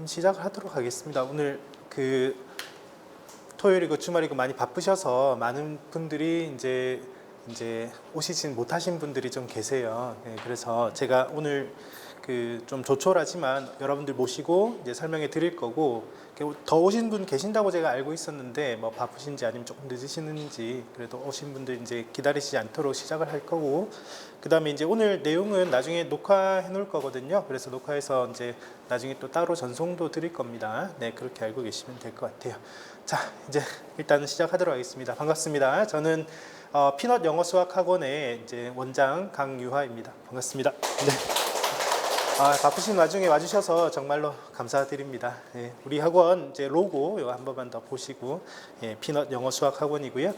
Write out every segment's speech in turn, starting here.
시작을 하도록 하겠습니다. 오늘 토요일이고 주말이고 많이 바쁘셔서 많은 분들이 이제 오시진 못하신 분들이 좀 계세요. 그래서 제가 오늘 좀 조촐하지만 여러분들 모시고 이제 설명해 드릴 거고, 더 오신 분 계신다고 제가 알고 있었는데 뭐 바쁘신지 아니면 조금 늦으시는지, 그래도 오신 분들 이제 기다리시지 않도록 시작을 할 거고, 그 다음에 이제 오늘 내용은 나중에 녹화해 놓을 거거든요. 그래서 녹화해서 이제 나중에 또 따로 전송도 드릴 겁니다. 네, 그렇게 알고 계시면 될 것 같아요. 자, 이제 일단 시작하도록 하겠습니다. 반갑습니다. 저는 피넛 영어 수학 학원의 이제 원장 강유하입니다. 반갑습니다. 네. 바쁘신 와중에 와주셔서 정말로 감사드립니다. 예, 우리 학원 이제 로고 이거 한 번만 더 보시고, 예, 피넛 영어 수학 학원이고요.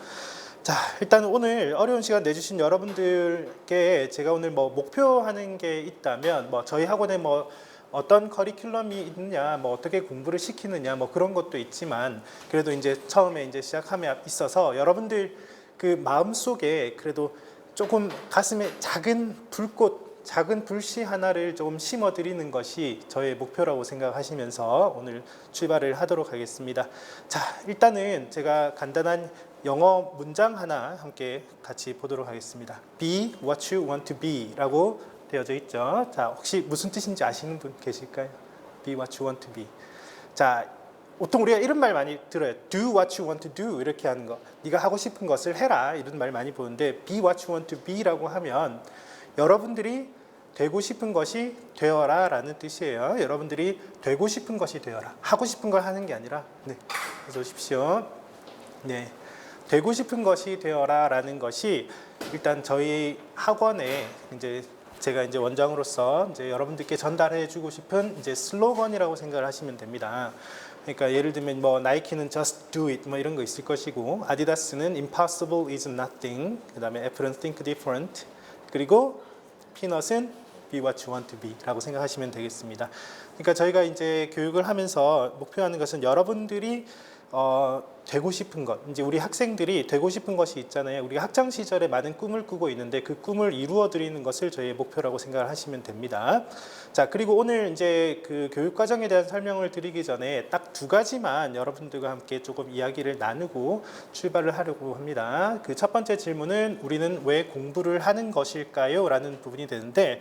자, 일단 오늘 어려운 시간 내주신 여러분들께 제가 오늘 뭐 목표하는 게 있다면, 뭐 저희 학원에 뭐 어떤 커리큘럼이 있느냐, 뭐 어떻게 공부를 시키느냐, 뭐 그런 것도 있지만, 그래도 이제 처음에 이제 시작함에 있어서 여러분들 그 마음 속에 그래도 조금 가슴에 작은 불꽃, 작은 불씨 하나를 조금 심어드리는 것이 저의 목표라고 생각하시면서 오늘 출발을 하도록 하겠습니다. 자, 일단은 제가 간단한 영어 문장 하나 함께 같이 보도록 하겠습니다. Be what you want to be 라고 되어져 있죠. 자, 혹시 무슨 뜻인지 아시는 분 계실까요? Be what you want to be. 자, 보통 우리가 이런 말 많이 들어요. Do what you want to do, 이렇게 하는 거. 네가 하고 싶은 것을 해라, 이런 말 많이 보는데, Be what you want to be 라고 하면 여러분들이 되고 싶은 것이 되어라 라는 뜻이에요. 여러분들이 되고 싶은 것이 되어라. 하고 싶은 걸 하는 게 아니라, 네, 어서 오십시오. 네, 되고 싶은 것이 되어라 라는 것이 일단 저희 학원에 이제 제가 이제 원장으로서 이제 여러분들께 전달해 주고 싶은 이제 슬로건이라고 생각을 하시면 됩니다. 그러니까 예를 들면 뭐 나이키는 just do it 뭐 이런 거 있을 것이고, 아디다스는 impossible is nothing, 그 다음에 애플은 think different, 그리고 피넛은 be what you want to be 라고 생각하시면 되겠습니다. 그러니까 저희가 이제 교육을 하면서 목표하는 것은 여러분들이 되고 싶은 것, 이제 우리 학생들이 되고 싶은 것이 있잖아요. 우리가 학창 시절에 많은 꿈을 꾸고 있는데 그 꿈을 이루어 드리는 것을 저희의 목표라고 생각을 하시면 됩니다. 자, 그리고 오늘 이제 그 교육 과정에 대한 설명을 드리기 전에 딱 두 가지만 여러분들과 함께 조금 이야기를 나누고 출발을 하려고 합니다. 그 첫 번째 질문은 우리는 왜 공부를 하는 것일까요? 라는 부분이 되는데,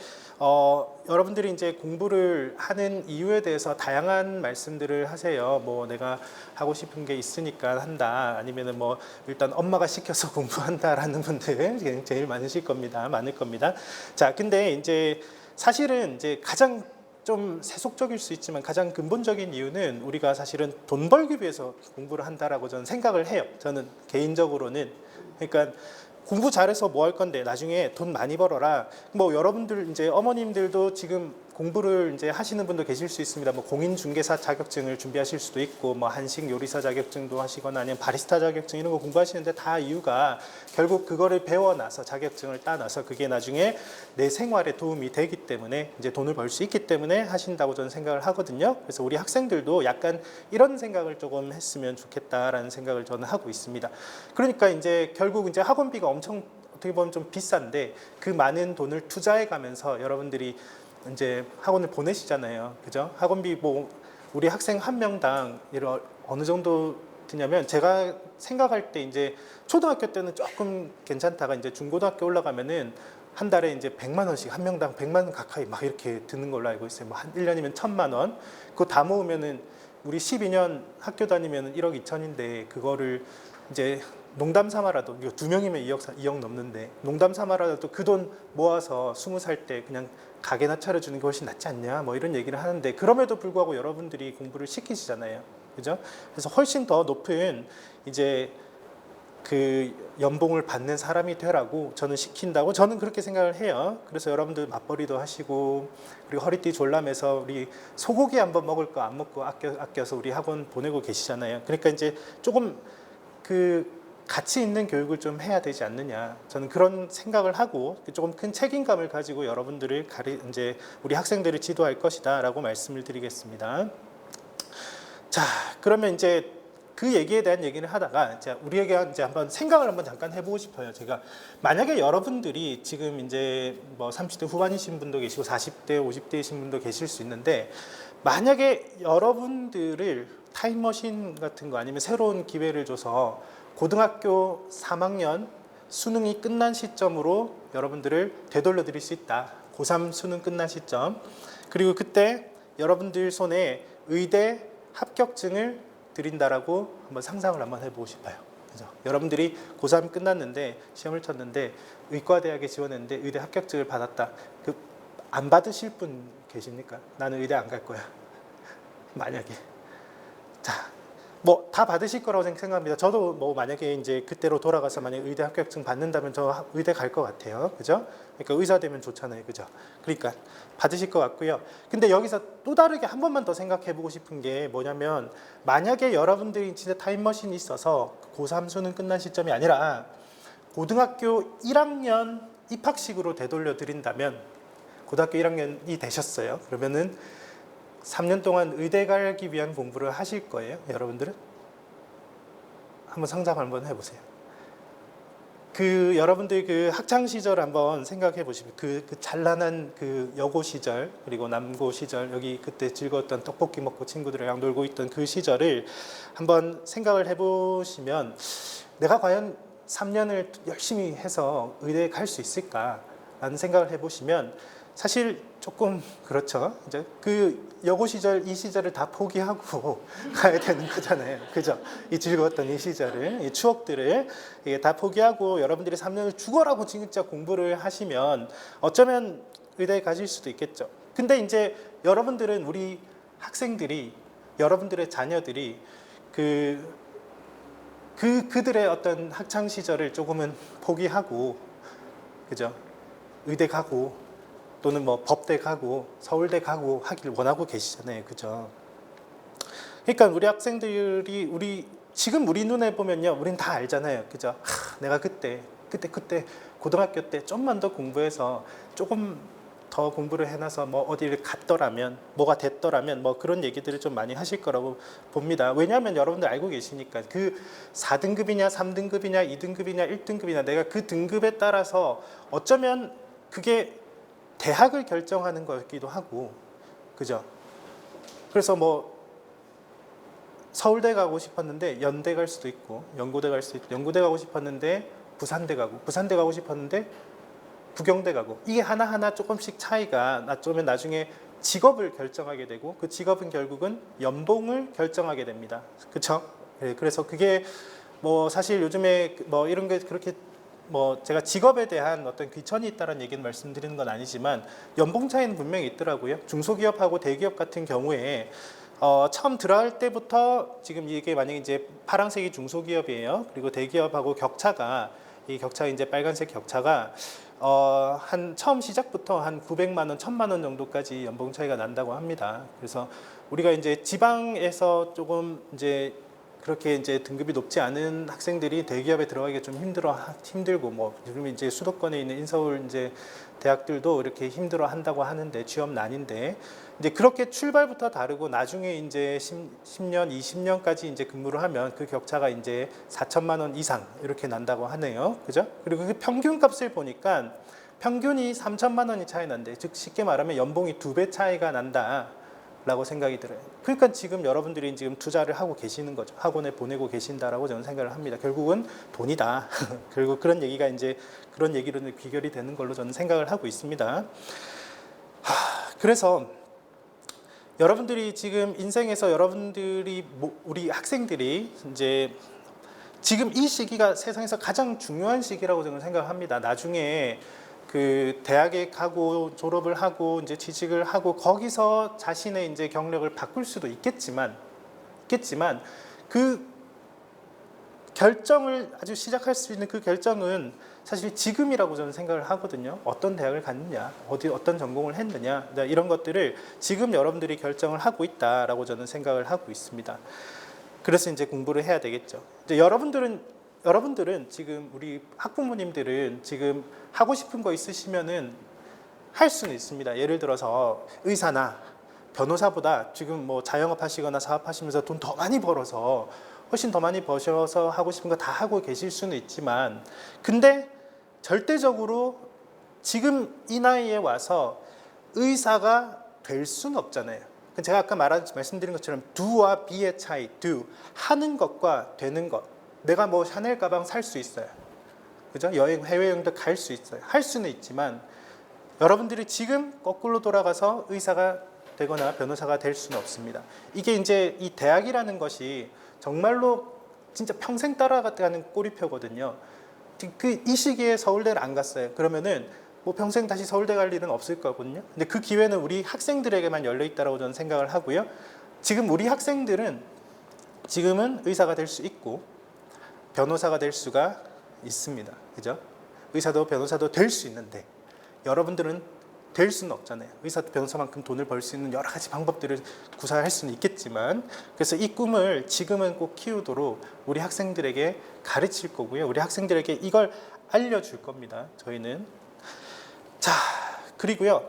여러분들이 이제 공부를 하는 이유에 대해서 다양한 말씀들을 하세요. 뭐 내가 하고 싶은 게 있으니까 한다, 아니면은 뭐 일단 엄마가 시켜서 공부한다라는 분들 제일 많으실 겁니다. 많을 겁니다. 자, 근데 이제 사실은 이제 가장 좀 세속적일 수 있지만 가장 근본적인 이유는 우리가 사실은 돈 벌기 위해서 공부를 한다라고 저는 생각을 해요. 저는 개인적으로는. 그러니까 공부 잘해서 뭐 할 건데 나중에 돈 많이 벌어라. 뭐 여러분들 이제 어머님들도 지금 공부를 이제 하시는 분도 계실 수 있습니다. 뭐 공인중개사 자격증을 준비하실 수도 있고, 뭐 한식 요리사 자격증도 하시거나 아니면 바리스타 자격증 이런 거 공부하시는데 다 이유가 결국 그거를 배워나서 자격증을 따놔서 그게 나중에 내 생활에 도움이 되기 때문에 이제 돈을 벌 수 있기 때문에 하신다고 저는 생각을 하거든요. 그래서 우리 학생들도 약간 이런 생각을 조금 했으면 좋겠다라는 생각을 저는 하고 있습니다. 그러니까 이제 결국 이제 학원비가 엄청 어떻게 보면 좀 비싼데 그 많은 돈을 투자해 가면서 여러분들이 이제 학원을 보내시잖아요. 그죠? 학원비 뭐 우리 학생 한 명당 어느 정도 드냐면, 제가 생각할 때 이제 초등학교 때는 조금 괜찮다가 이제 중고등학교 올라가면은 한 달에 이제 100만 원씩 한 명당 100만 원 가까이 막 이렇게 드는 걸로 알고 있어요. 뭐 한 1년이면 1000만 원. 그거 다 모으면은 우리 12년 학교 다니면은 1억 2천인데, 그거를 이제 농담 삼아라도, 이거 2명이면 2억 넘는데 농담 삼아라도 그 돈 모아서 20살 때 그냥 가게나 차려주는 게 훨씬 낫지 않냐, 뭐 이런 얘기를 하는데, 그럼에도 불구하고 여러분들이 공부를 시키시잖아요. 그죠? 그래서 훨씬 더 높은 이제 그 연봉을 받는 사람이 되라고 저는 시킨다고 저는 그렇게 생각을 해요. 그래서 여러분들 맞벌이도 하시고, 그리고 허리띠 졸라매서 우리 소고기 한번 먹을 거 안 먹고 아껴서 우리 학원 보내고 계시잖아요. 그러니까 이제 조금 그 가치 있는 교육을 좀 해야 되지 않느냐, 저는 그런 생각을 하고 조금 큰 책임감을 가지고 여러분들을 이제 우리 학생들을 지도할 것이다라고 말씀을 드리겠습니다. 자, 그러면 이제 그 얘기에 대한 얘기를 하다가 우리에게 이제 한번 생각을 한번 잠깐 해보고 싶어요. 제가 만약에 여러분들이 지금 이제 뭐 30대 후반이신 분도 계시고 40대, 50대이신 분도 계실 수 있는데, 만약에 여러분들을 타임머신 같은 거 아니면 새로운 기회를 줘서 고등학교 3학년 수능이 끝난 시점으로 여러분들을 되돌려 드릴 수 있다. 고3 수능 끝난 시점. 그리고 그때 여러분들 손에 의대 합격증을 드린다라고 한번 상상을 한번 해보고 싶어요. 그죠? 여러분들이 고3 끝났는데 시험을 쳤는데 의과대학에 지원했는데 의대 합격증을 받았다. 안 받으실 분 계십니까? 나는 의대 안 갈 거야. 만약에. 자, 뭐 다 받으실 거라고 생각합니다. 저도 뭐 만약에 이제 그때로 돌아가서 만약 의대 합격증 받는다면 저 의대 갈 것 같아요. 그죠? 그러니까 의사 되면 좋잖아요. 그죠? 그러니까 받으실 것 같고요. 근데 여기서 또 다르게 한 번만 더 생각해 보고 싶은 게 뭐냐면 만약에 여러분들이 진짜 타임머신이 있어서 고3 수능 끝난 시점이 아니라 고등학교 1학년 입학식으로 되돌려 드린다면 고등학교 1학년이 되셨어요. 그러면은 3년 동안 의대 가기 위한 공부를 하실 거예요, 여러분들은? 한번 상상 한번 해보세요. 여러분들 그 학창 시절 한번 생각해 보시면 그 찬란한 그 여고 시절 그리고 남고 시절 여기 그때 즐거웠던 떡볶이 먹고 친구들이랑 놀고 있던 그 시절을 한번 생각을 해보시면 내가 과연 3년을 열심히 해서 의대에 갈 수 있을까라는 생각을 해보시면 사실 조금 그렇죠. 이제 그 여고 시절 이 시절을 다 포기하고 가야 되는 거잖아요. 그죠? 이 즐거웠던 이 시절을 이 추억들을 다 포기하고 여러분들이 3년을 죽어라고 진짜 공부를 하시면 어쩌면 의대에 가실 수도 있겠죠. 근데 이제 여러분들은 우리 학생들이 여러분들의 자녀들이 그들의 어떤 학창 시절을 조금은 포기하고 그죠? 의대 가고 또는 뭐 법대 가고 서울대 가고 하길 원하고 계시잖아요. 그죠? 그러니까 우리 학생들이 지금 우리 눈에 보면요. 우린 다 알잖아요. 그죠? 내가 그때 고등학교 때 좀만 더 공부해서 조금 더 공부를 해놔서 뭐 어디를 갔더라면 뭐가 됐더라면 뭐 그런 얘기들을 좀 많이 하실 거라고 봅니다. 왜냐하면 여러분들 알고 계시니까 그 4등급이냐 3등급이냐 2등급이냐 1등급이냐 내가 그 등급에 따라서 어쩌면 그게 대학을 결정하는 거기도 하고 그죠? 그래서 뭐 서울대 가고 싶었는데 연대 갈 수도 있고 연고대 갈 수도 있고 연고대 가고 싶었는데 부산대 가고 싶었는데 부경대 가고 이게 하나하나 조금씩 차이가 나쩌면 나중에 직업을 결정하게 되고 그 직업은 결국은 연봉을 결정하게 됩니다. 그렇죠? 네, 그래서 그게 뭐 사실 요즘에 뭐 이런 게 그렇게 뭐 제가 직업에 대한 어떤 귀천이 있다는 얘기는 말씀드리는 건 아니지만 연봉 차이는 분명히 있더라고요. 중소기업하고 대기업 같은 경우에 처음 들어갈 때부터 지금 이게 만약에 이제 파란색이 중소기업이에요. 그리고 대기업하고 이 격차 이제 빨간색 격차가 한 처음 시작부터 한 900만 원, 1000만 원 정도까지 연봉 차이가 난다고 합니다. 그래서 우리가 이제 지방에서 조금 이제 그렇게 이제 등급이 높지 않은 학생들이 대기업에 들어가기가 좀 힘들고 뭐 요즘 이제 수도권에 있는 인서울 이제 대학들도 이렇게 힘들어 한다고 하는데 취업난인데 이제 그렇게 출발부터 다르고 나중에 이제 10년, 20년까지 이제 근무를 하면 그 격차가 이제 4천만 원 이상 이렇게 난다고 하네요. 그죠? 그리고 그 평균 값을 보니까 평균이 3천만 원이 차이 난대. 즉 쉽게 말하면 연봉이 2배 차이가 난다. 라고 생각이 들어요. 그러니까 지금 여러분들이 지금 투자를 하고 계시는 거죠. 학원에 보내고 계신다라고 저는 생각을 합니다. 결국은 돈이다. 결국 그런 얘기가 이제 그런 얘기로 귀결이 되는 걸로 저는 생각을 하고 있습니다. 그래서 여러분들이 지금 인생에서 여러분들이 우리 학생들이 이제 지금 이 시기가 세상에서 가장 중요한 시기라고 저는 생각합니다. 나중에 그 대학에 가고 졸업을 하고 이제 취직을 하고 거기서 자신의 이제 경력을 바꿀 수도 있겠지만 그 결정을 아주 시작할 수 있는 그 결정은 사실 지금이라고 저는 생각을 하거든요. 어떤 대학을 갔느냐, 어떤 전공을 했느냐 이런 것들을 지금 여러분들이 결정을 하고 있다라고 저는 생각을 하고 있습니다. 그래서 이제 공부를 해야 되겠죠. 이제 여러분들은 지금 우리 학부모님들은 지금 하고 싶은 거 있으시면은 할 수는 있습니다. 예를 들어서 의사나 변호사보다 지금 뭐 자영업 하시거나 사업하시면서 돈 더 많이 벌어서 훨씬 더 많이 버셔서 하고 싶은 거 다 하고 계실 수는 있지만 근데 절대적으로 지금 이 나이에 와서 의사가 될 수는 없잖아요. 제가 아까 말씀드린 것처럼 do와 be의 차이, do 하는 것과 되는 것. 내가 뭐 샤넬 가방 살 수 있어요. 그죠? 해외여행도 갈 수 있어요. 할 수는 있지만 여러분들이 지금 거꾸로 돌아가서 의사가 되거나 변호사가 될 수는 없습니다. 이게 이제 이 대학이라는 것이 정말로 진짜 평생 따라가는 꼬리표거든요. 이 시기에 서울대를 안 갔어요. 그러면은 뭐 평생 다시 서울대 갈 일은 없을 거거든요. 근데 그 기회는 우리 학생들에게만 열려 있다라고 저는 생각을 하고요. 지금 우리 학생들은 지금은 의사가 될 수 있고 변호사가 될 수가 있습니다. 그죠? 의사도 변호사도 될 수 있는데 여러분들은 될 수는 없잖아요. 의사도 변호사만큼 돈을 벌 수 있는 여러 가지 방법들을 구사할 수는 있겠지만, 그래서 이 꿈을 지금은 꼭 키우도록 우리 학생들에게 가르칠 거고요. 우리 학생들에게 이걸 알려줄 겁니다. 저희는. 자, 그리고요.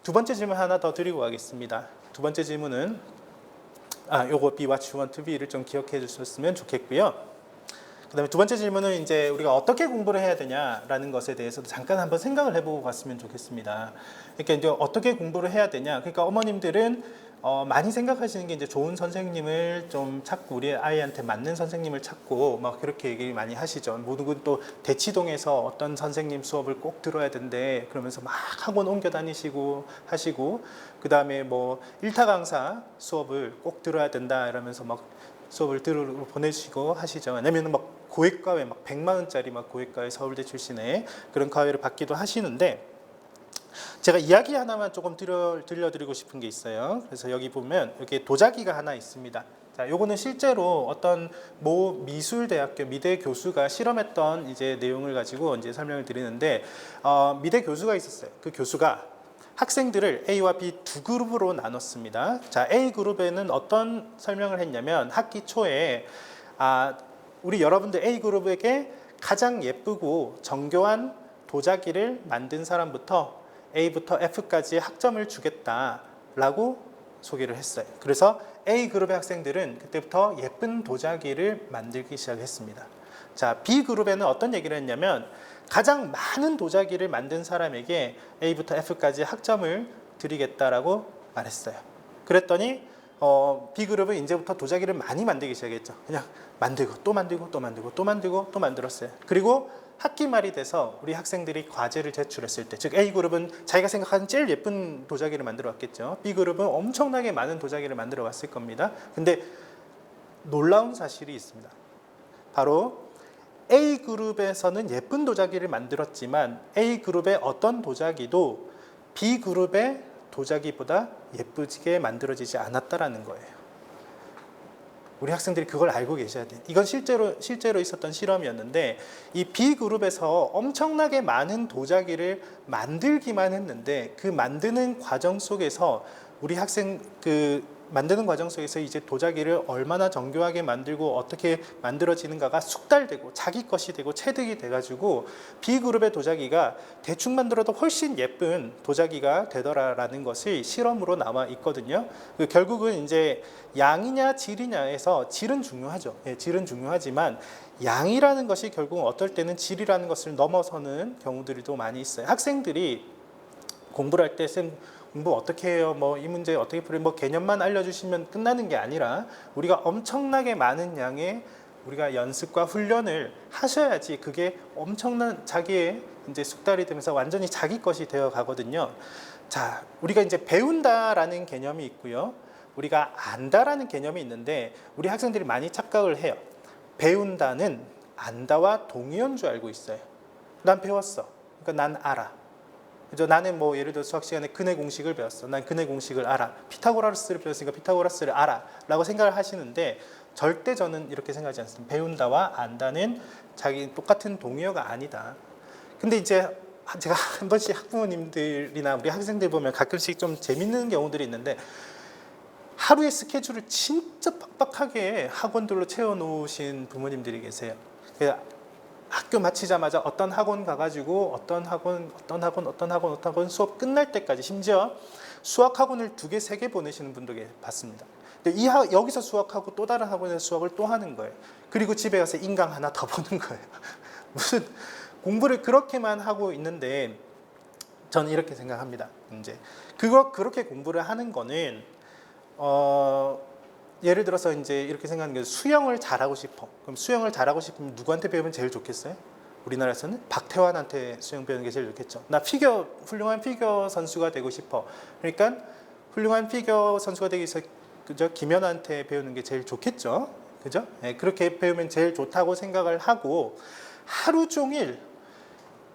두 번째 질문 하나 더 드리고 가겠습니다. 두 번째 질문은 요거 be what you want to be를 좀 기억해 주셨으면 좋겠고요. 그다음에 두 번째 질문은 이제 우리가 어떻게 공부를 해야 되냐라는 것에 대해서도 잠깐 한번 생각을 해보고 갔으면 좋겠습니다. 그러니까 이제 어떻게 공부를 해야 되냐. 그러니까 어머님들은 많이 생각하시는 게 이제 좋은 선생님을 좀 찾고 우리 아이한테 맞는 선생님을 찾고 막 그렇게 얘기 많이 하시죠. 모든 또 대치동에서 어떤 선생님 수업을 꼭 들어야 된대. 그러면서 막 학원 옮겨 다니시고 하시고, 그다음에 뭐 일타 강사 수업을 꼭 들어야 된다 이러면서 막 수업을 들으러 보내시고 하시죠. 왜냐면 막 고액과외 막 100만 원짜리 막 고액과외 서울대 출신의 그런 과외를 받기도 하시는데, 제가 이야기 하나만 조금 들려드리고 싶은 게 있어요. 그래서 여기 보면 여기 도자기가 하나 있습니다. 자, 요거는 실제로 어떤 모 미술대학교 미대 교수가 실험했던 이제 내용을 가지고 이제 설명을 드리는데, 미대 교수가 있었어요. 그 교수가 학생들을 A와 B 두 그룹으로 나눴습니다. 자, A 그룹에는 어떤 설명을 했냐면 학기 초에 우리 여러분들 A 그룹에게 가장 예쁘고 정교한 도자기를 만든 사람부터 A부터 F까지의 학점을 주겠다라고 소개를 했어요. 그래서 A 그룹의 학생들은 그때부터 예쁜 도자기를 만들기 시작했습니다. 자, B 그룹에는 어떤 얘기를 했냐면 가장 많은 도자기를 만든 사람에게 A부터 F까지 학점을 드리겠다라고 말했어요. 그랬더니 B그룹은 이제부터 도자기를 많이 만들기 시작했죠. 그냥 만들고 또 만들고 또 만들고 또 만들고 또 만들었어요. 그리고 학기 말이 돼서 우리 학생들이 과제를 제출했을 때, 즉 A그룹은 자기가 생각하는 제일 예쁜 도자기를 만들어 왔겠죠. B그룹은 엄청나게 많은 도자기를 만들어 왔을 겁니다. 근데 놀라운 사실이 있습니다. 바로 A그룹에서는 예쁜 도자기를 만들었지만 A그룹의 어떤 도자기도 B그룹의 도자기보다 예쁘게 만들어지지 않았다라는 거예요. 우리 학생들이 그걸 알고 계셔야 돼요. 이건 실제로 있었던 실험이었는데, 이 B그룹에서 엄청나게 많은 도자기를 만들기만 했는데 그 만드는 과정 속에서 우리 학생 만드는 과정 속에서 이제 도자기를 얼마나 정교하게 만들고 어떻게 만들어지는가가 숙달되고 자기 것이 되고 체득이 돼가지고 B그룹의 도자기가 대충 만들어도 훨씬 예쁜 도자기가 되더라라는 것이 실험으로 나와 있거든요. 결국은 이제 양이냐 질이냐에서 질은 중요하죠. 예, 질은 중요하지만 양이라는 것이 결국 어떨 때는 질이라는 것을 넘어서는 경우들이 또 많이 있어요. 학생들이 공부를 할 때 공부 어떻게 해요? 뭐 이 문제 어떻게 풀어요? 뭐 개념만 알려주시면 끝나는 게 아니라 우리가 엄청나게 많은 양의 우리가 연습과 훈련을 하셔야지 그게 엄청난 자기의 이제 숙달이 되면서 완전히 자기 것이 되어 가거든요. 자, 우리가 이제 배운다라는 개념이 있고요. 우리가 안다라는 개념이 있는데 우리 학생들이 많이 착각을 해요. 배운다는 안다와 동의어인 줄 알고 있어요. 난 배웠어. 그러니까 난 알아. 그죠? 나는 뭐 예를 들어 수학 시간에 근의 공식을 배웠어. 난 근의 공식을 알아. 피타고라스를 배웠으니까 피타고라스를 알아. 라고 생각을 하시는데 절대 저는 이렇게 생각하지 않습니다. 배운다와 안다는 자기 똑같은 동의어가 아니다. 근데 이제 제가 한 번씩 학부모님들이나 우리 학생들 보면 가끔씩 좀 재밌는 경우들이 있는데 하루의 스케줄을 진짜 빡빡하게 학원들로 채워놓으신 부모님들이 계세요. 학교 마치자마자 어떤 학원 가가지고 어떤 학원 수업 끝날 때까지, 심지어 수학 학원을 2개, 3개 보내시는 분도 봤습니다. 근데 여기서 수학하고 또 다른 학원에서 수학을 또 하는 거예요. 그리고 집에 가서 인강 하나 더 보는 거예요. 무슨 공부를 그렇게만 하고 있는데 저는 이렇게 생각합니다. 이제 그렇게 공부를 하는 거는 예를 들어서 이제 이렇게 생각하는 게 수영을 잘하고 싶어. 그럼 수영을 잘하고 싶으면 누구한테 배우면 제일 좋겠어요? 우리나라에서는 박태환한테 수영 배우는 게 제일 좋겠죠. 나 훌륭한 피겨 선수가 되고 싶어. 그러니까 훌륭한 피겨 선수가 되기 위해서 그죠? 김연아한테 배우는 게 제일 좋겠죠. 그죠? 네, 그렇게 배우면 제일 좋다고 생각을 하고 하루 종일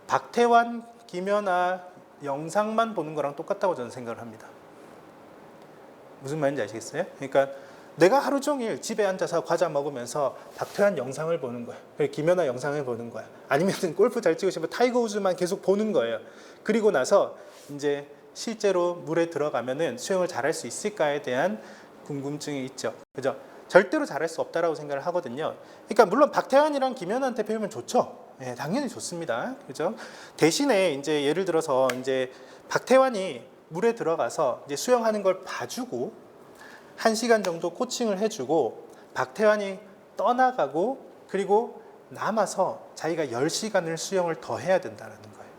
박태환, 김연아 영상만 보는 거랑 똑같다고 저는 생각을 합니다. 무슨 말인지 아시겠어요? 그러니까 내가 하루 종일 집에 앉아서 과자 먹으면서 박태환 영상을 보는 거야. 김연아 영상을 보는 거야. 아니면 골프 잘 치고 싶으면 타이거 우즈만 계속 보는 거예요. 그리고 나서 이제 실제로 물에 들어가면은 수영을 잘할 수 있을까에 대한 궁금증이 있죠. 그죠? 절대로 잘할 수 없다라고 생각을 하거든요. 그러니까 물론 박태환이랑 김연아한테 배우면 좋죠. 네, 당연히 좋습니다. 그죠? 대신에 이제 예를 들어서 이제 박태환이 물에 들어가서 이제 수영하는 걸 봐주고 1시간 정도 코칭을 해주고 박태환이 떠나가고 그리고 남아서 자기가 10시간을 수영을 더 해야 된다는 거예요.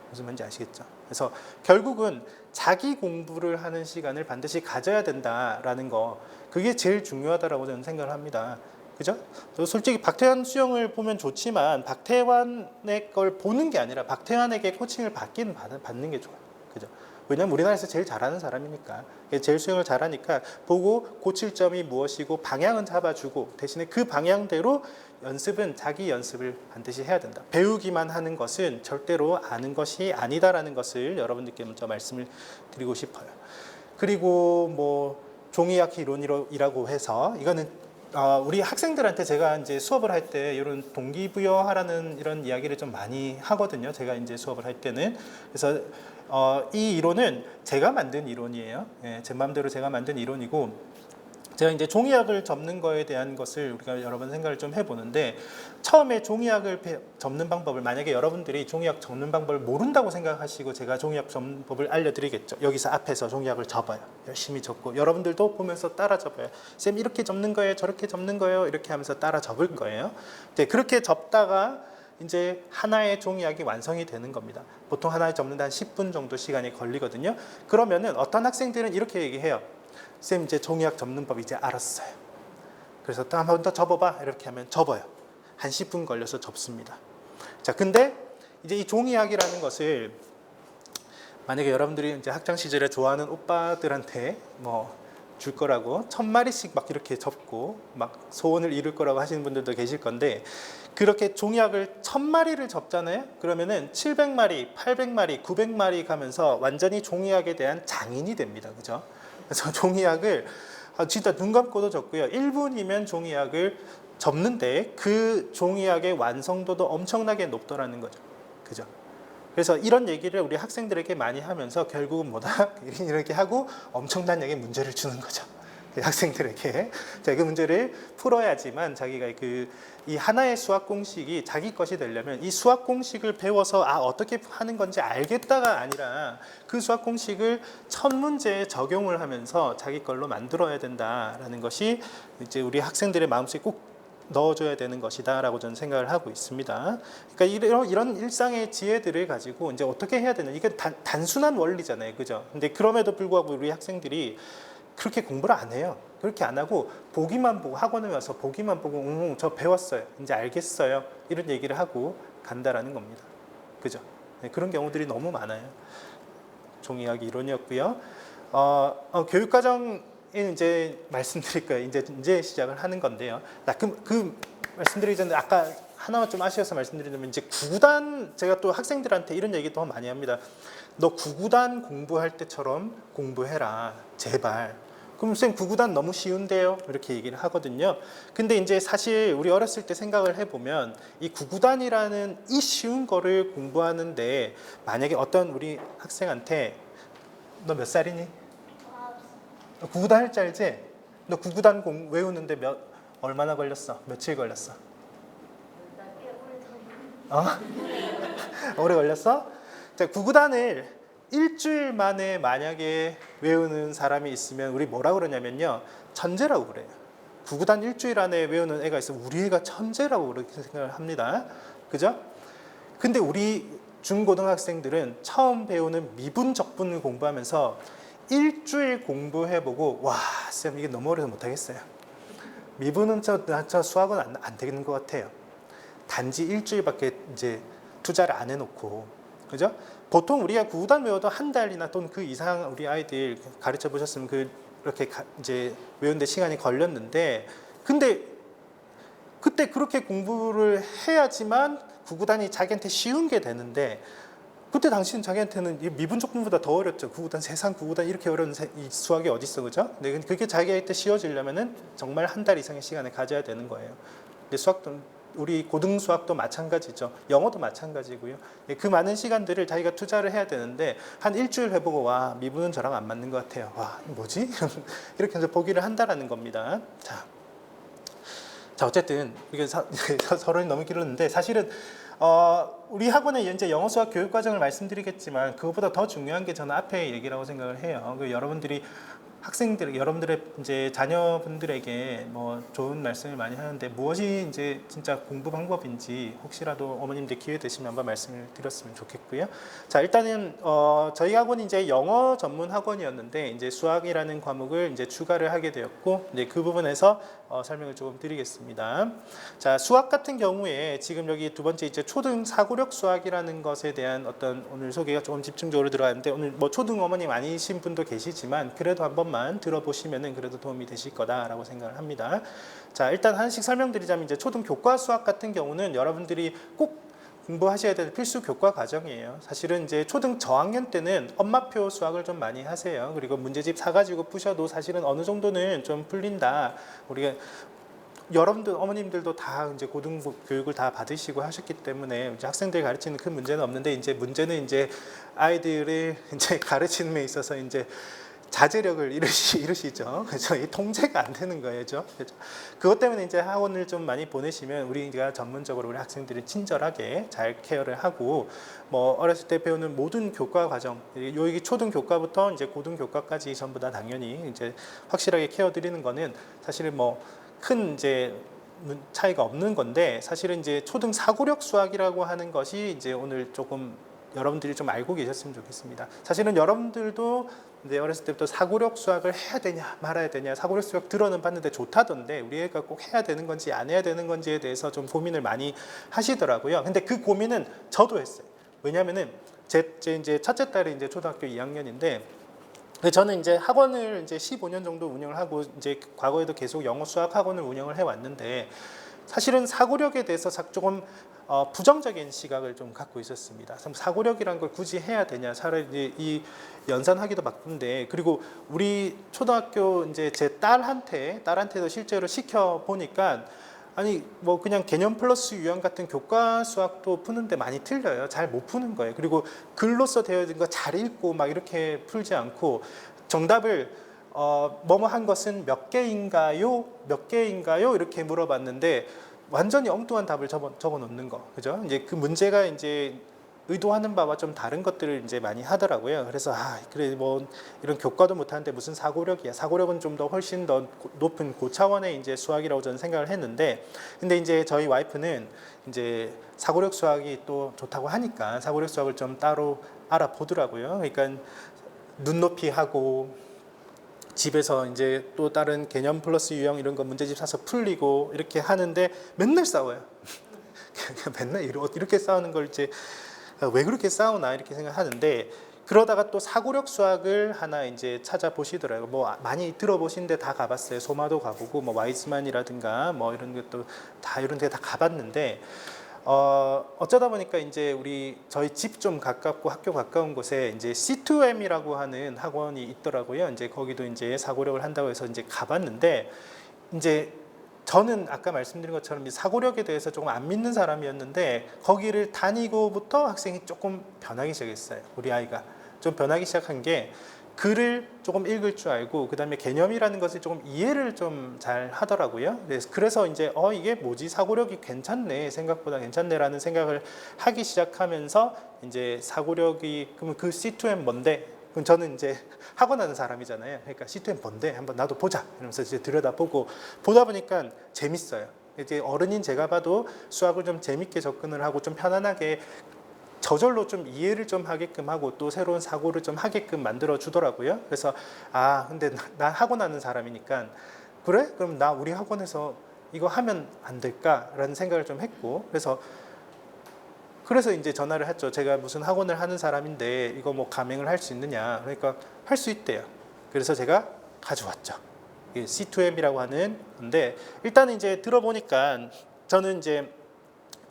무슨 말인지 아시겠죠? 그래서 결국은 자기 공부를 하는 시간을 반드시 가져야 된다라는 거, 그게 제일 중요하다라고 저는 생각을 합니다. 그죠? 솔직히 박태환 수영을 보면 좋지만 박태환의 걸 보는 게 아니라 박태환에게 코칭을 받는 게 좋아요. 그죠? 왜냐면 우리나라에서 제일 잘하는 사람이니까, 제일 수영을 잘하니까 보고 고칠 점이 무엇이고 방향은 잡아주고 대신에 그 방향대로 연습은 자기 연습을 반드시 해야 된다. 배우기만 하는 것은 절대로 아는 것이 아니다라는 것을 여러분들께 먼저 말씀을 드리고 싶어요. 그리고 뭐 종이학 이론이라고 해서 이거는 우리 학생들한테 제가 이제 수업을 할 때 이런 동기부여하라는 이런 이야기를 좀 많이 하거든요. 제가 이제 수업을 할 때는. 그래서 이 이론은 제가 만든 이론이에요. 예, 제 마음대로 제가 만든 이론이고, 제가 이제 종이학을 접는 거에 대한 것을 우리가 여러 번 생각을 좀 해보는데, 처음에 종이학을 접는 방법을, 만약에 여러분들이 종이학 접는 방법을 모른다고 생각하시고 제가 종이학 접는 법을 알려드리겠죠. 여기서 앞에서 종이학을 접어요. 열심히 접고 여러분들도 보면서 따라 접어요. 쌤 이렇게 접는 거예요, 저렇게 접는 거예요, 이렇게 하면서 따라 접을 거예요. 이제 그렇게 접다가 이제 하나의 종이학이 완성이 되는 겁니다. 보통 하나에 접는데 한 10분 정도 시간이 걸리거든요. 그러면은 어떤 학생들은 이렇게 얘기해요. 쌤 이제 종이학 접는 법 이제 알았어요. 그래서 또 한 번 더 접어봐, 이렇게 하면 접어요. 한 10분 걸려서 접습니다. 자, 근데 이제 이 종이학이라는 것을 만약에 여러분들이 이제 학창 시절에 좋아하는 오빠들한테 뭐 줄 거라고 1000마리씩 막 이렇게 접고 막 소원을 이룰 거라고 하시는 분들도 계실 건데, 그렇게 종이학을 1000마리를 접잖아요. 그러면은 700마리, 800마리, 900마리 가면서 완전히 종이학에 대한 장인이 됩니다. 그죠? 그래서 종이학을 진짜 눈 감고도 접고요. 1분이면 종이학을 접는데 그 종이학의 완성도도 엄청나게 높더라는 거죠. 그죠? 그래서 이런 얘기를 우리 학생들에게 많이 하면서 결국은 뭐다? 이렇게 하고 엄청난 양의 문제를 주는 거죠. 학생들에게. 자, 그 문제를 풀어야지만 자기가 이 하나의 수학 공식이 자기 것이 되려면 이 수학 공식을 배워서 어떻게 하는 건지 알겠다가 아니라 그 수학 공식을 첫 문제에 적용을 하면서 자기 걸로 만들어야 된다라는 것이 이제 우리 학생들의 마음속에 꼭 넣어줘야 되는 것이다라고 저는 생각을 하고 있습니다. 그러니까 이런 일상의 지혜들을 가지고 이제 어떻게 해야 되는, 이게 단순한 원리잖아요, 그죠? 근데 그럼에도 불구하고 우리 학생들이 그렇게 공부를 안 해요. 그렇게 안 하고 보기만 보고, 학원에 와서 보기만 보고 저 배웠어요, 이제 알겠어요, 이런 얘기를 하고 간다라는 겁니다. 그죠? 네, 그런 경우들이 너무 많아요. 종이학 이론이었고요. 교육과정 이제 말씀드릴 거예요. 이제 시작을 하는 건데요. 그 말씀드리기 전에 아까 하나만 좀 아쉬워서 말씀드리자면, 이제 구구단, 제가 또 학생들한테 이런 얘기 더 많이 합니다. 너 구구단 공부할 때처럼 공부해라, 제발. 그럼 쌤 구구단 너무 쉬운데요? 이렇게 얘기를 하거든요. 근데 이제 사실 우리 어렸을 때 생각을 해보면 이 구구단이라는 이 쉬운 거를 공부하는데, 만약에 어떤 우리 학생한테 너 몇 살이니? 구구단 할 줄 알지? 너 구구단 외우는데 얼마나 걸렸어? 며칠 걸렸어? 오래 걸렸어? 자, 구구단을 일주일 만에 만약에 외우는 사람이 있으면 우리 뭐라 그러냐면요, 천재라고 그래요. 구구단 일주일 안에 외우는 애가 있으면 우리 애가 천재라고 그렇게 생각을 합니다. 그죠? 근데 우리 중고등학생들은 처음 배우는 미분 적분을 공부하면서 일주일 공부해보고 와, 쌤 이게 너무 어려서 못하겠어요. 미분은 저 수학은 안 되는 것 같아요. 단지 일주일밖에 이제 투자를 안 해놓고, 그죠? 보통 우리가 구구단 외워도 한 달이나 또는 그 이상 우리 아이들 가르쳐 보셨으면 그렇게 이제 외우는데 시간이 걸렸는데, 근데 그때 그렇게 공부를 해야지만 구구단이 자기한테 쉬운 게 되는데, 그때 당시는 자기한테는 이 미분적분보다 더 어렵죠. 구구단, 세상 구구단 이렇게 어려운 이 수학이 어디 있어, 그죠? 근데 그게 자기한테 쉬워지려면은 정말 한 달 이상의 시간을 가져야 되는 거예요. 근데 수학도 우리 고등 수학도 마찬가지죠. 영어도 마찬가지고요. 그 많은 시간들을 자기가 투자를 해야 되는데 한 일주일 해보고 와, 미분은 저랑 안 맞는 것 같아요. 와, 뭐지? 이렇게 해서 포기를 한다라는 겁니다. 자, 어쨌든 이게 서론이 너무 길었는데 사실은 우리 학원의 이제 영어 수학 교육 과정을 말씀드리겠지만 그것보다 더 중요한 게 저는 앞에 얘기라고 생각을 해요. 여러분들이 여러분들의 이제 자녀분들에게 뭐 좋은 말씀을 많이 하는데 무엇이 이제 진짜 공부 방법인지 혹시라도 어머님들 기회 되시면 한번 말씀을 드렸으면 좋겠고요. 자, 일단은 저희 학원이 이제 영어 전문 학원이었는데 이제 수학이라는 과목을 이제 추가를 하게 되었고 이제 그 부분에서 설명을 조금 드리겠습니다. 자, 수학 같은 경우에 지금 여기 두 번째 이제 초등 사고력 수학이라는 것에 대한 어떤 오늘 소개가 조금 집중적으로 들어갔는데 오늘 뭐 초등 어머님 아니신 분도 계시지만 그래도 한번 들어보시면은 그래도 도움이 되실 거다라고 생각을 합니다. 자, 일단 하나씩 설명드리자면 이제 초등 교과 수학 같은 경우는 여러분들이 꼭 공부하셔야 될 필수 교과 과정이에요. 사실은 이제 초등 저학년 때는 엄마표 수학을 좀 많이 하세요. 그리고 문제집 사가지고 푸셔도 사실은 어느 정도는 좀 풀린다. 우리가 여러분들 어머님들도 다 이제 고등 교육을 다 받으시고 하셨기 때문에 이제 학생들 가르치는 큰 문제는 없는데 이제 문제는 이제 아이들을 이제 가르치는 데 있어서 이제 자제력을 이루시죠. 그렇죠? 이 통제가 안 되는 거예요. 그렇죠? 그것 때문에 이제 학원을 좀 많이 보내시면 우리가 전문적으로 우리 학생들을 친절하게 잘 케어를 하고 뭐 어렸을 때 배우는 모든 교과 과정, 여기 초등 교과부터 이제 고등 교과까지 전부 다 당연히 이제 확실하게 케어 드리는 거는 사실은 뭐 큰 이제 차이가 없는 건데 사실은 이제 초등 사고력 수학이라고 하는 것이 이제 오늘 조금 여러분들이 좀 알고 계셨으면 좋겠습니다. 사실은 여러분들도 이제 어렸을 때부터 사고력 수학을 해야 되냐 말아야 되냐 사고력 수학 들어는 봤는데 좋다던데 우리 애가 꼭 해야 되는 건지 안 해야 되는 건지에 대해서 좀 고민을 많이 하시더라고요. 근데 그 고민은 저도 했어요. 왜냐면은 제 이제 첫째 딸이 이제 초등학교 2학년인데 저는 이제 학원을 이제 15년 정도 운영을 하고 이제 과거에도 계속 영어 수학 학원을 운영을 해 왔는데 사실은 사고력에 대해서 조금 부정적인 시각을 좀 갖고 있었습니다. 사고력이란 걸 굳이 해야 되냐? 차라리 이 연산하기도 바쁜데 그리고 우리 초등학교 이제 제 딸한테도 실제로 시켜 보니까 아니 뭐 그냥 개념 플러스 유형 같은 교과 수학도 푸는데 많이 틀려요. 잘 못 푸는 거예요. 그리고 글로써 되어 있는 거 잘 읽고 막 이렇게 풀지 않고 정답을 뭐뭐 한 것은 몇 개인가요? 이렇게 물어봤는데 완전히 엉뚱한 답을 적어 놓는 거. 그죠? 이제 그 문제가 이제 의도하는 바와 좀 다른 것들을 이제 많이 하더라고요. 그래서 그래 뭐 이런 교과도 못하는데 무슨 사고력이야. 사고력은 좀 더 훨씬 더 높은 고차원의 이제 수학이라고 저는 생각을 했는데, 근데 이제 저희 와이프는 이제 사고력 수학이 또 좋다고 하니까 사고력 수학을 좀 따로 알아보더라고요. 그러니까 눈높이 하고 집에서 이제 또 다른 개념 플러스 유형 이런 거 문제집 사서 풀리고 이렇게 하는데 맨날 싸워요. 맨날 이렇게 싸우는 걸 이제 왜 그렇게 싸우나 이렇게 생각하는데 그러다가 또 사고력 수학을 하나 이제 찾아보시더라고요. 뭐 많이 들어보신데 다 가봤어요. 소마도 가보고 뭐 와이즈만이라든가 뭐 이런 것도 다 이런 데 다 가봤는데 어쩌다 보니까 이제 저희 집 좀 가깝고 학교 가까운 곳에 이제 C2M이라고 하는 학원이 있더라고요. 이제 거기도 이제 사고력을 한다고 해서 이제 가봤는데 이제 저는 아까 말씀드린 것처럼 사고력에 대해서 조금 안 믿는 사람이었는데 거기를 다니고부터 학생이 조금 변하기 시작했어요. 우리 아이가 좀 변하기 시작한 게 글을 조금 읽을 줄 알고 그 다음에 개념이라는 것을 조금 이해를 좀 잘 하더라고요. 그래서 이제 이게 뭐지 사고력이 괜찮네 생각보다 괜찮네라는 생각을 하기 시작하면서 이제 사고력이 그러면 그 C2M 뭔데? 그럼 저는 이제 학원하는 사람이잖아요. 그러니까 C2M 뭔데? 한번 나도 보자. 이러면서 이제 들여다보고 보다 보니까 재밌어요. 이제 어른인 제가 봐도 수학을 좀 재밌게 접근을 하고 좀 편안하게 저절로 좀 이해를 좀 하게끔 하고 또 새로운 사고를 좀 하게끔 만들어 주더라고요. 그래서 근데 난 학원 하는 사람이니까 그래? 그럼 나 우리 학원에서 이거 하면 안 될까라는 생각을 좀 했고 그래서 이제 전화를 했죠. 제가 무슨 학원을 하는 사람인데 이거 뭐 가맹을 할 수 있느냐. 그러니까 할 수 있대요. 그래서 제가 가져왔죠. C2M이라고 하는 건데 일단 이제 들어보니까 저는 이제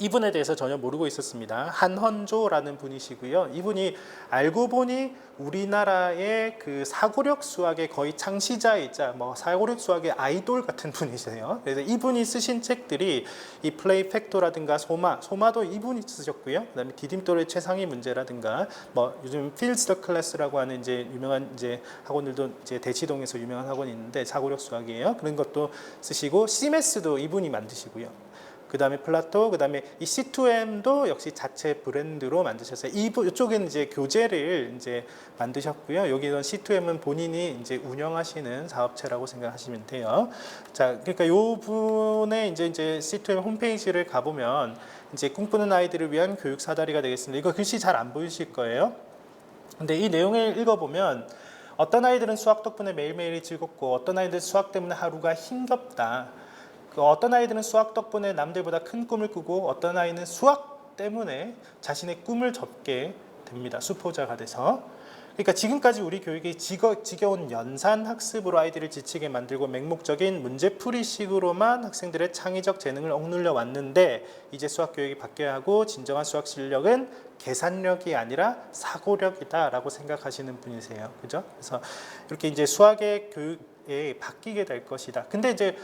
이분에 대해서 전혀 모르고 있었습니다. 한헌조라는 분이시고요. 이분이 알고 보니 우리나라의 그 사고력 수학의 거의 창시자이자 뭐 사고력 수학의 아이돌 같은 분이세요. 그래서 이분이 쓰신 책들이 이 플레이 팩토라든가 소마도 이분이 쓰셨고요. 그다음에 디딤돌의 최상위 문제라든가 뭐 요즘 필드 더 클래스라고 하는 이제 유명한 이제 학원들도 이제 대치동에서 유명한 학원이 있는데 사고력 수학이에요. 그런 것도 쓰시고 CMS도 이분이 만드시고요. 그 다음에 플라토, 그 다음에 이 C2M도 역시 자체 브랜드로 만드셨어요. 이쪽에는 이제 교재를 이제 만드셨고요. 여기는 C2M은 본인이 이제 운영하시는 사업체라고 생각하시면 돼요. 자, 그러니까 요 분의 이제 C2M 홈페이지를 가보면 이제 꿈꾸는 아이들을 위한 교육 사다리가 되겠습니다. 이거 글씨 잘 안 보이실 거예요. 근데 이 내용을 읽어보면 어떤 아이들은 수학 덕분에 매일매일이 즐겁고 어떤 아이들은 수학 때문에 하루가 힘겹다. 어떤 아이들은 수학 덕분에 남들보다 큰 꿈을 꾸고 어떤 아이는 수학 때문에 자신의 꿈을 접게 됩니다. 수포자가 돼서. 그러니까 지금까지 우리 교육이 지겨운 연산 학습으로 아이들을 지치게 만들고 맹목적인 문제풀이식으로만 학생들의 창의적 재능을 억눌려 왔는데 이제 수학 교육이 바뀌어야 하고 진정한 수학 실력은 계산력이 아니라 사고력이다라고 생각하시는 분이세요. 그죠? 그래서 이렇게 이제 수학의 교육에 바뀌게 될 것이다. 근데 이제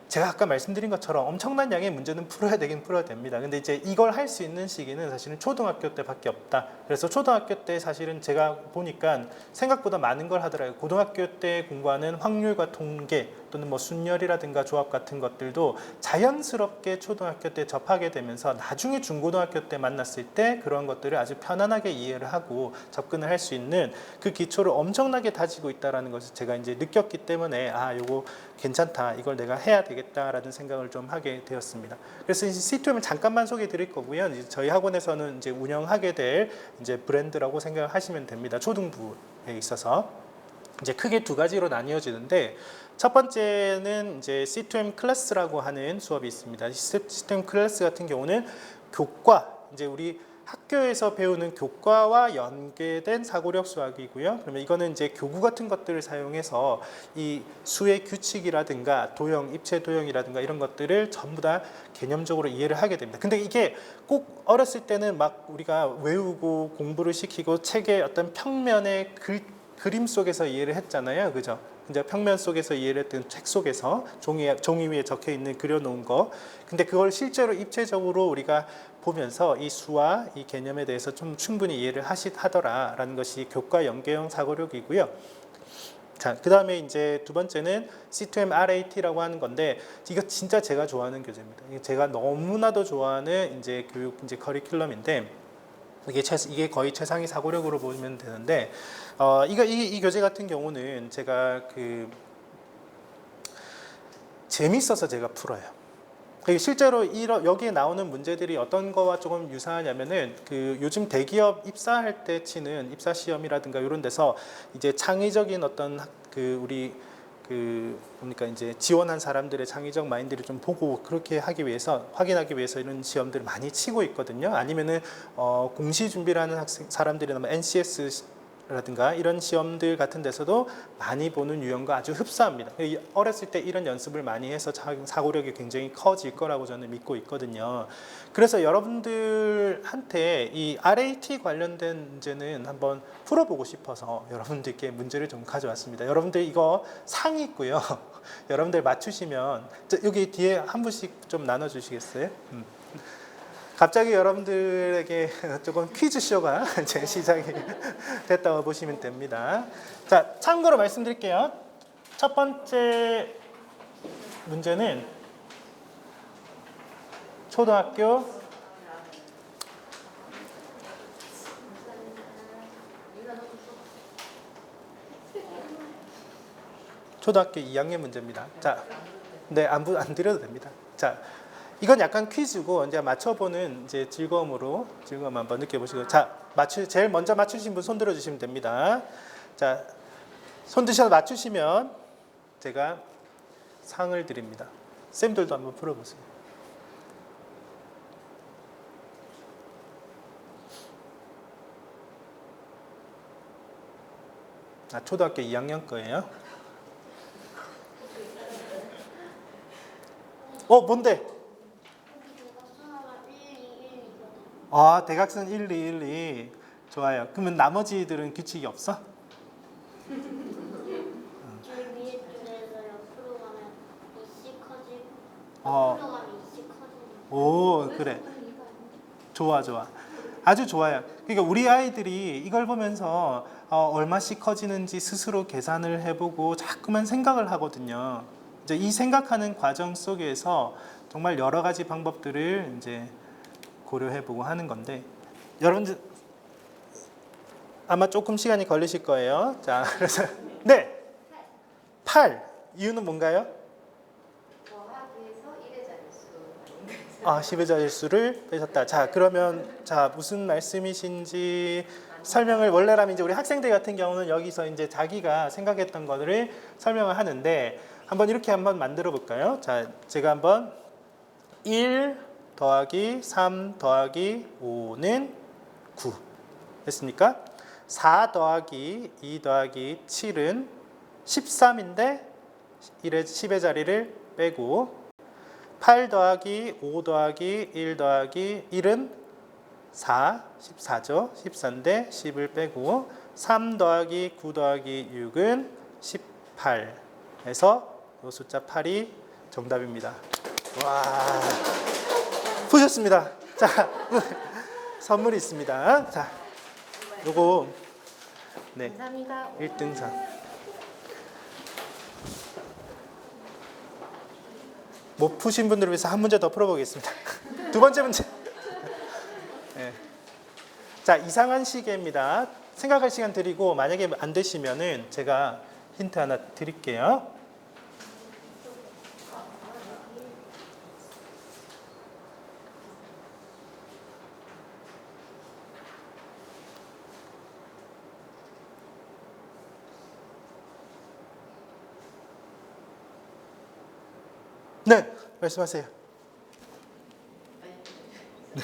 제가 아까 말씀드린 것처럼 엄청난 양의 문제는 풀어야 되긴 풀어야 됩니다. 근데 이제 이걸 할 수 있는 시기는 사실은 초등학교 때밖에 없다. 그래서 초등학교 때 사실은 제가 보니까 생각보다 많은 걸 하더라고요. 고등학교 때 공부하는 확률과 통계 또는 뭐 순열이라든가 조합 같은 것들도 자연스럽게 초등학교 때 접하게 되면서 나중에 중고등학교 때 만났을 때 그런 것들을 아주 편안하게 이해를 하고 접근을 할 수 있는 그 기초를 엄청나게 다지고 있다는 것을 제가 이제 느꼈기 때문에 요거 괜찮다. 이걸 내가 해야 되겠다라는 생각을 좀 하게 되었습니다. 그래서 이 C2M을 잠깐만 소개해 드릴 거고요. 이제 저희 학원에서는 이제 운영하게 될 이제 브랜드라고 생각하시면 됩니다. 초등부에 있어서 이제 크게 두 가지로 나뉘어지는데 첫 번째는 이제 C2M 클래스라고 하는 수업이 있습니다. C2M 클래스 같은 경우는 교과 이제 우리 학교에서 배우는 교과와 연계된 사고력 수학이고요. 그러면 이거는 이제 교구 같은 것들을 사용해서 이 수의 규칙이라든가 도형, 입체 도형이라든가 이런 것들을 전부 다 개념적으로 이해를 하게 됩니다. 근데 이게 꼭 어렸을 때는 막 우리가 외우고 공부를 시키고 책의 어떤 평면의 그림 속에서 이해를 했잖아요. 그죠? 이제 평면 속에서 이해를 했던 책 속에서 종이 위에 적혀 있는 그려놓은 거. 근데 그걸 실제로 입체적으로 우리가 보면서 이 수와 이 개념에 대해서 좀 충분히 이해를 하더라라는 것이 교과 연계형 사고력이고요. 자, 그 다음에 이제 두 번째는 C2M RAT라고 하는 건데 이거 진짜 제가 좋아하는 교재입니다. 제가 너무나도 좋아하는 이제 교육 이제 커리큘럼인데 이게 거의 최상위 사고력으로 보시면 되는데 이 교재 같은 경우는 제가 재밌어서 제가 풀어요. 실제로 여기에 나오는 문제들이 어떤 거와 조금 유사하냐면은 요즘 대기업 입사할 때 치는 입사 시험이라든가 이런 데서 이제 창의적인 어떤 그러니까 이제 지원한 사람들의 창의적 마인드를 좀 보고 그렇게 확인하기 위해서 이런 시험들을 많이 치고 있거든요. 아니면은 공시 준비를 하는 사람들이나 NCS 라든가 이런 시험들 같은 데서도 많이 보는 유형과 아주 흡사합니다. 어렸을 때 이런 연습을 많이 해서 사고력이 굉장히 커질 거라고 저는 믿고 있거든요. 그래서 여러분들한테 이 RAT 관련된 문제는 한번 풀어보고 싶어서 여러분들께 문제를 좀 가져왔습니다. 여러분들 이거 상이 있고요. 여러분들 맞추시면 여기 뒤에 한 분씩 좀 나눠주시겠어요? 갑자기 여러분들에게 조금 퀴즈쇼가 이제 시작이 됐다고 보시면 됩니다. 자, 참고로 말씀드릴게요. 첫 번째 문제는 초등학교 2학년 문제입니다. 자, 네, 안 드려도 됩니다. 자, 이건 약간 퀴즈고 이제 맞춰보는 이제 즐거움 한번 느껴보시고 자 제일 먼저 맞추신 분 손 들어주시면 됩니다. 자 손 드셔서 맞추시면 제가 상을 드립니다. 쌤들도 한번 풀어보세요. 초등학교 2학년 거예요. 뭔데? 대각선 1, 2, 1, 2. 좋아요. 그러면 나머지들은 규칙이 없어? 제일 위에 줄에서 옆으로 가면 이씨 커지고 옆으로 가면 이씨 커지고 오, 그래. 좋아. 아주 좋아요. 그러니까 우리 아이들이 이걸 보면서 얼마씩 커지는지 스스로 계산을 해보고 자꾸만 생각을 하거든요. 이제 이 생각하는 과정 속에서 정말 여러 가지 방법들을 이제 고려해보고 하는 건데 여러분들 아마 조금 시간이 걸리실 거예요. 자, 그래서 네, 8 이유는 뭔가요? 더하기에서 1의 자릿수 10의 자릿수를 빼셨다. 자, 그러면 무슨 말씀이신지 설명을 원래라면 이제 우리 학생들 같은 경우는 여기서 이제 자기가 생각했던 것들을 설명을 하는데 한번 이렇게 한번 만들어 볼까요? 자, 제가 한번 1 더하기 3 더하기 5는 9 됐습니까? 4 더하기 2 더하기 7은 13인데 10의 자리를 빼고 8 더하기 5 더하기 1 더하기 1은 14죠. 14인데 10을 빼고 3 더하기 9 더하기 6은 18 해서 이 숫자 8이 정답입니다. 와, 보셨습니다. 자, 선물이 있습니다. 자, 요거 네, 감사합니다. 1등상 못 푸신 분들을 위해서 한 문제 더 풀어보겠습니다. 두 번째 문제. 네. 자, 이상한 시계입니다. 생각할 시간 드리고 만약에 안 되시면은 제가 힌트 하나 드릴게요. 네, 말씀하세요. 네.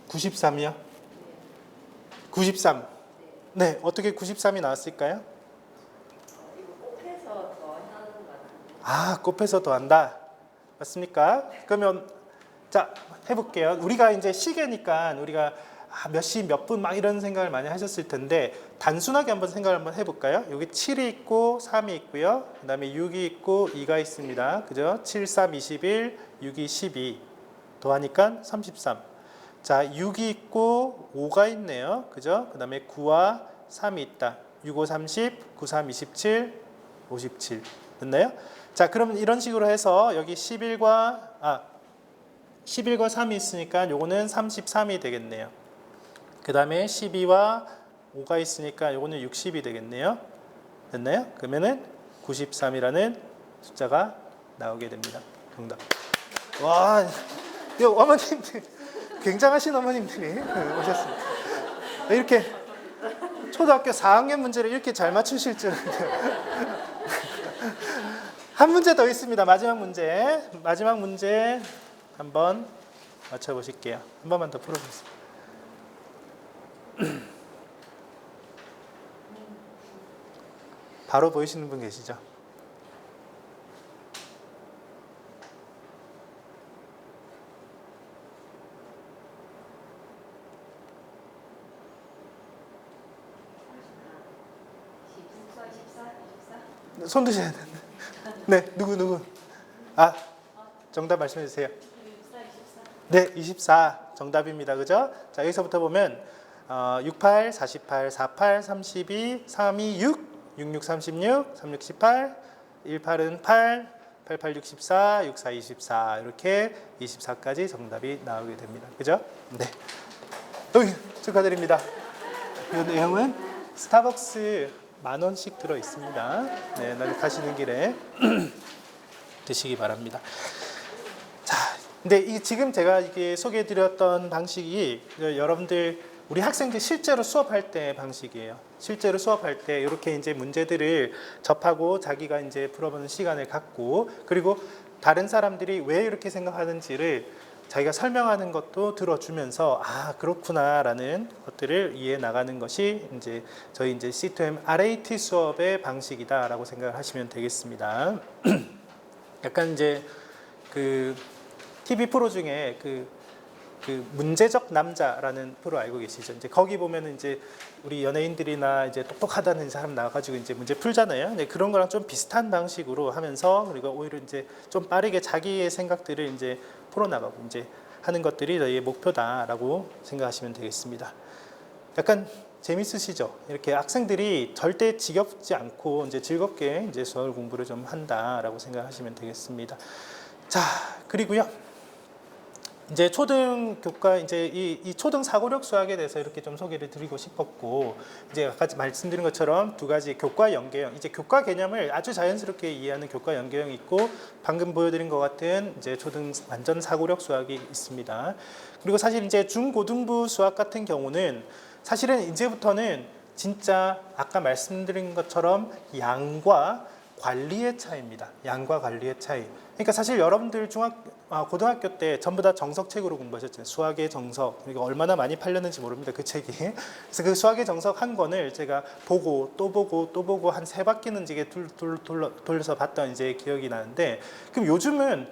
93이요? 93. 네, 어떻게 93이 나왔을까요? 이거 곱해서 더하는 거는 곱해서 더한다. 맞습니까? 그러면 자, 해볼게요. 우리가 이제 시계니까 우리가 몇 시 몇 분 막 이런 생각을 많이 하셨을 텐데 단순하게 한번 생각을 한번 해볼까요? 여기 7이 있고 3이 있고요. 그 다음에 6이 있고 2가 있습니다. 그죠? 7, 3, 21, 6이 12 더하니까 33. 자, 6이 있고 5가 있네요. 그죠? 그 다음에 9와 3이 있다. 6, 5, 30, 9, 3, 27, 57. 됐나요? 자, 그럼 이런 식으로 해서 여기 11과 3이 있으니까 요거는 33이 되겠네요. 그 다음에 12와 5가 있으니까 요거는 60이 되겠네요. 됐나요? 그러면은 93이라는 숫자가 나오게 됩니다. 정답. 와, 이거 어머님들 굉장하신 어머님들이 오셨습니다. 이렇게 초등학교 4학년 문제를 이렇게 잘 맞추실 줄은. 한 문제 더 있습니다. 마지막 문제 한번 맞춰보실게요. 한 번만 더 풀어보겠습니다. 바로 보이시는 분 계시죠? 손 드셔야 되는데. 네, 누구? 정답 말씀해 주세요. 네, 24 정답입니다. 그죠? 자, 여기서부터 보면 68, 48, 48, 32, 32, 6, 66, 36, 36, 18, 18은 8, 88, 64, 64, 24 이렇게 24까지 정답이 나오게 됩니다. 그죠? 네. 축하드립니다. 이 내용은 스타벅스 10,000원씩 들어 있습니다. 네, 가시는 길에 드시기 바랍니다. 자, 근데 지금 제가 이게 소개해드렸던 방식이 여러분들 우리 학생들 실제로 수업할 때 방식이에요. 실제로 수업할 때 이렇게 이제 문제들을 접하고 자기가 이제 풀어보는 시간을 갖고 그리고 다른 사람들이 왜 이렇게 생각하는지를 자기가 설명하는 것도 들어주면서 아 그렇구나라는 것들을 이해해 나가는 것이 이제 저희 이제 C2M RAT 수업의 방식이다라고 생각을 하시면 되겠습니다. 약간 이제 그 TV 프로 중에 그 문제적 남자라는 프로 알고 계시죠? 이제 거기 보면은 이제 우리 연예인들이나 이제 똑똑하다는 사람 나와가지고 이제 문제 풀잖아요. 네, 그런 거랑 좀 비슷한 방식으로 하면서 그리고 오히려 이제 좀 빠르게 자기의 생각들을 이제 풀어나가고 이제 하는 것들이 저희의 목표다라고 생각하시면 되겠습니다. 약간 재밌으시죠? 이렇게 학생들이 절대 지겹지 않고 이제 즐겁게 이제 수학 공부를 좀 한다라고 생각하시면 되겠습니다. 자, 그리고요. 이제 초등 교과 이제 이 초등 사고력 수학에 대해서 이렇게 좀 소개를 드리고 싶었고 이제 아까 말씀드린 것처럼 두 가지 교과 연계형 이제 교과 개념을 아주 자연스럽게 이해하는 교과 연계형이 있고 방금 보여드린 것 같은 이제 초등 완전 사고력 수학이 있습니다. 그리고 사실 이제 중고등부 수학 같은 경우는 사실은 이제부터는 진짜 아까 말씀드린 것처럼 양과 관리의 차이입니다. 양과 관리의 차이. 그러니까 사실 여러분들 고등학교 때 전부 다 정석책으로 공부하셨잖아요. 수학의 정석. 그러니까 얼마나 많이 팔렸는지 모릅니다. 그 책이. 그래서 그 수학의 정석 한 권을 제가 보고 또 보고 또 보고 한 3바퀴는 이게 돌려서 봤던 이제 기억이 나는데 그럼 요즘은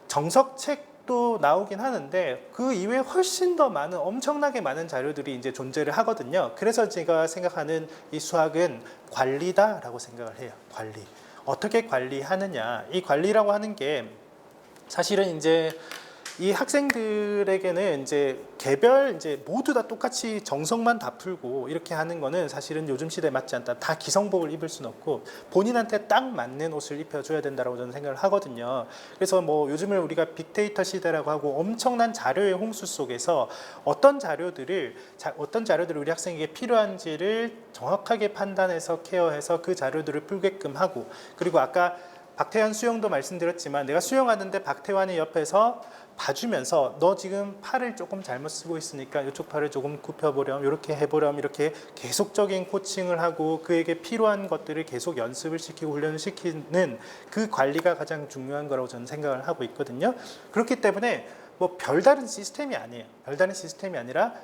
정석책도 나오긴 하는데 그 이외에 훨씬 더 많은 엄청나게 많은 자료들이 이제 존재를 하거든요. 그래서 제가 생각하는 이 수학은 관리다라고 생각을 해요. 관리. 어떻게 관리하느냐. 이 관리라고 하는 게 사실은 이제 이 학생들에게는 이제 개별 이제 모두 다 똑같이 정석만 다 풀고 이렇게 하는 거는 사실은 요즘 시대에 맞지 않다. 다 기성복을 입을 수는 없고 본인한테 딱 맞는 옷을 입혀줘야 된다고 저는 생각을 하거든요. 그래서 뭐 요즘을 우리가 빅데이터 시대라고 하고 엄청난 자료의 홍수 속에서 어떤 자료들을 우리 학생에게 필요한지를 정확하게 판단해서 케어해서 그 자료들을 풀게끔 하고 그리고 아까 박태환 수영도 말씀드렸지만 내가 수영하는데 박태환이 옆에서 봐주면서 너 지금 팔을 조금 잘못 쓰고 있으니까 이쪽 팔을 조금 굽혀보렴 이렇게 해보렴 이렇게 계속적인 코칭을 하고 그에게 필요한 것들을 계속 연습을 시키고 훈련을 시키는 그 관리가 가장 중요한 거라고 저는 생각을 하고 있거든요. 그렇기 때문에 뭐 별다른 시스템이 아니에요. 별다른 시스템이 아니라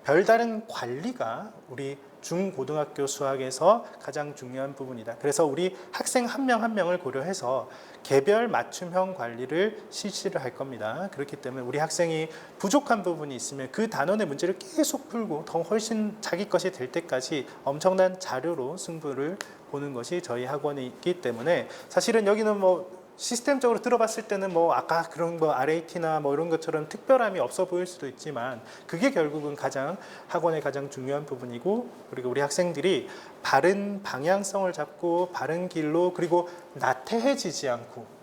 별다른 관리가 우리 중고등학교 수학에서 가장 중요한 부분이다. 그래서 우리 학생 한 명 한 명을 고려해서 개별 맞춤형 관리를 실시를 할 겁니다. 그렇기 때문에 우리 학생이 부족한 부분이 있으면 그 단원의 문제를 계속 풀고 더 훨씬 자기 것이 될 때까지 엄청난 자료로 승부를 보는 것이 저희 학원이기 때문에 사실은 여기는 뭐 시스템적으로 들어봤을 때는 뭐 아까 그런 뭐 RAT나 뭐 이런 것처럼 특별함이 없어 보일 수도 있지만 그게 결국은 학원의 가장 중요한 부분이고 그리고 우리 학생들이 바른 방향성을 잡고 바른 길로 그리고 나태해지지 않고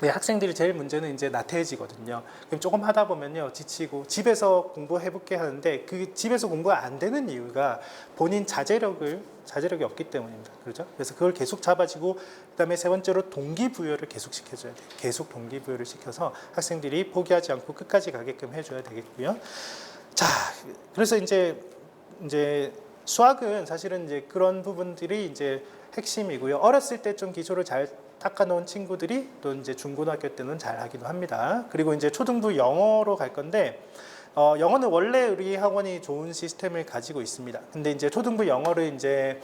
학생들이 제일 문제는 이제 나태해지거든요. 그럼 조금 하다 보면요 지치고 집에서 공부해볼게 하는데 그 집에서 공부가 안 되는 이유가 본인 자제력이 없기 때문입니다. 그렇죠? 그래서 그걸 계속 잡아지고 그다음에 세 번째로 동기부여를 계속 시켜줘야 돼요. 계속 동기부여를 시켜서 학생들이 포기하지 않고 끝까지 가게끔 해줘야 되겠고요. 자, 그래서 이제 수학은 사실은 이제 그런 부분들이 이제 핵심이고요. 어렸을 때 좀 기초를 잘 닦아놓은 친구들이 또 이제 중고등학교 때는 잘 하기도 합니다. 그리고 이제 초등부 영어로 갈 건데 영어는 원래 우리 학원이 좋은 시스템을 가지고 있습니다. 근데 이제 초등부 영어를 이제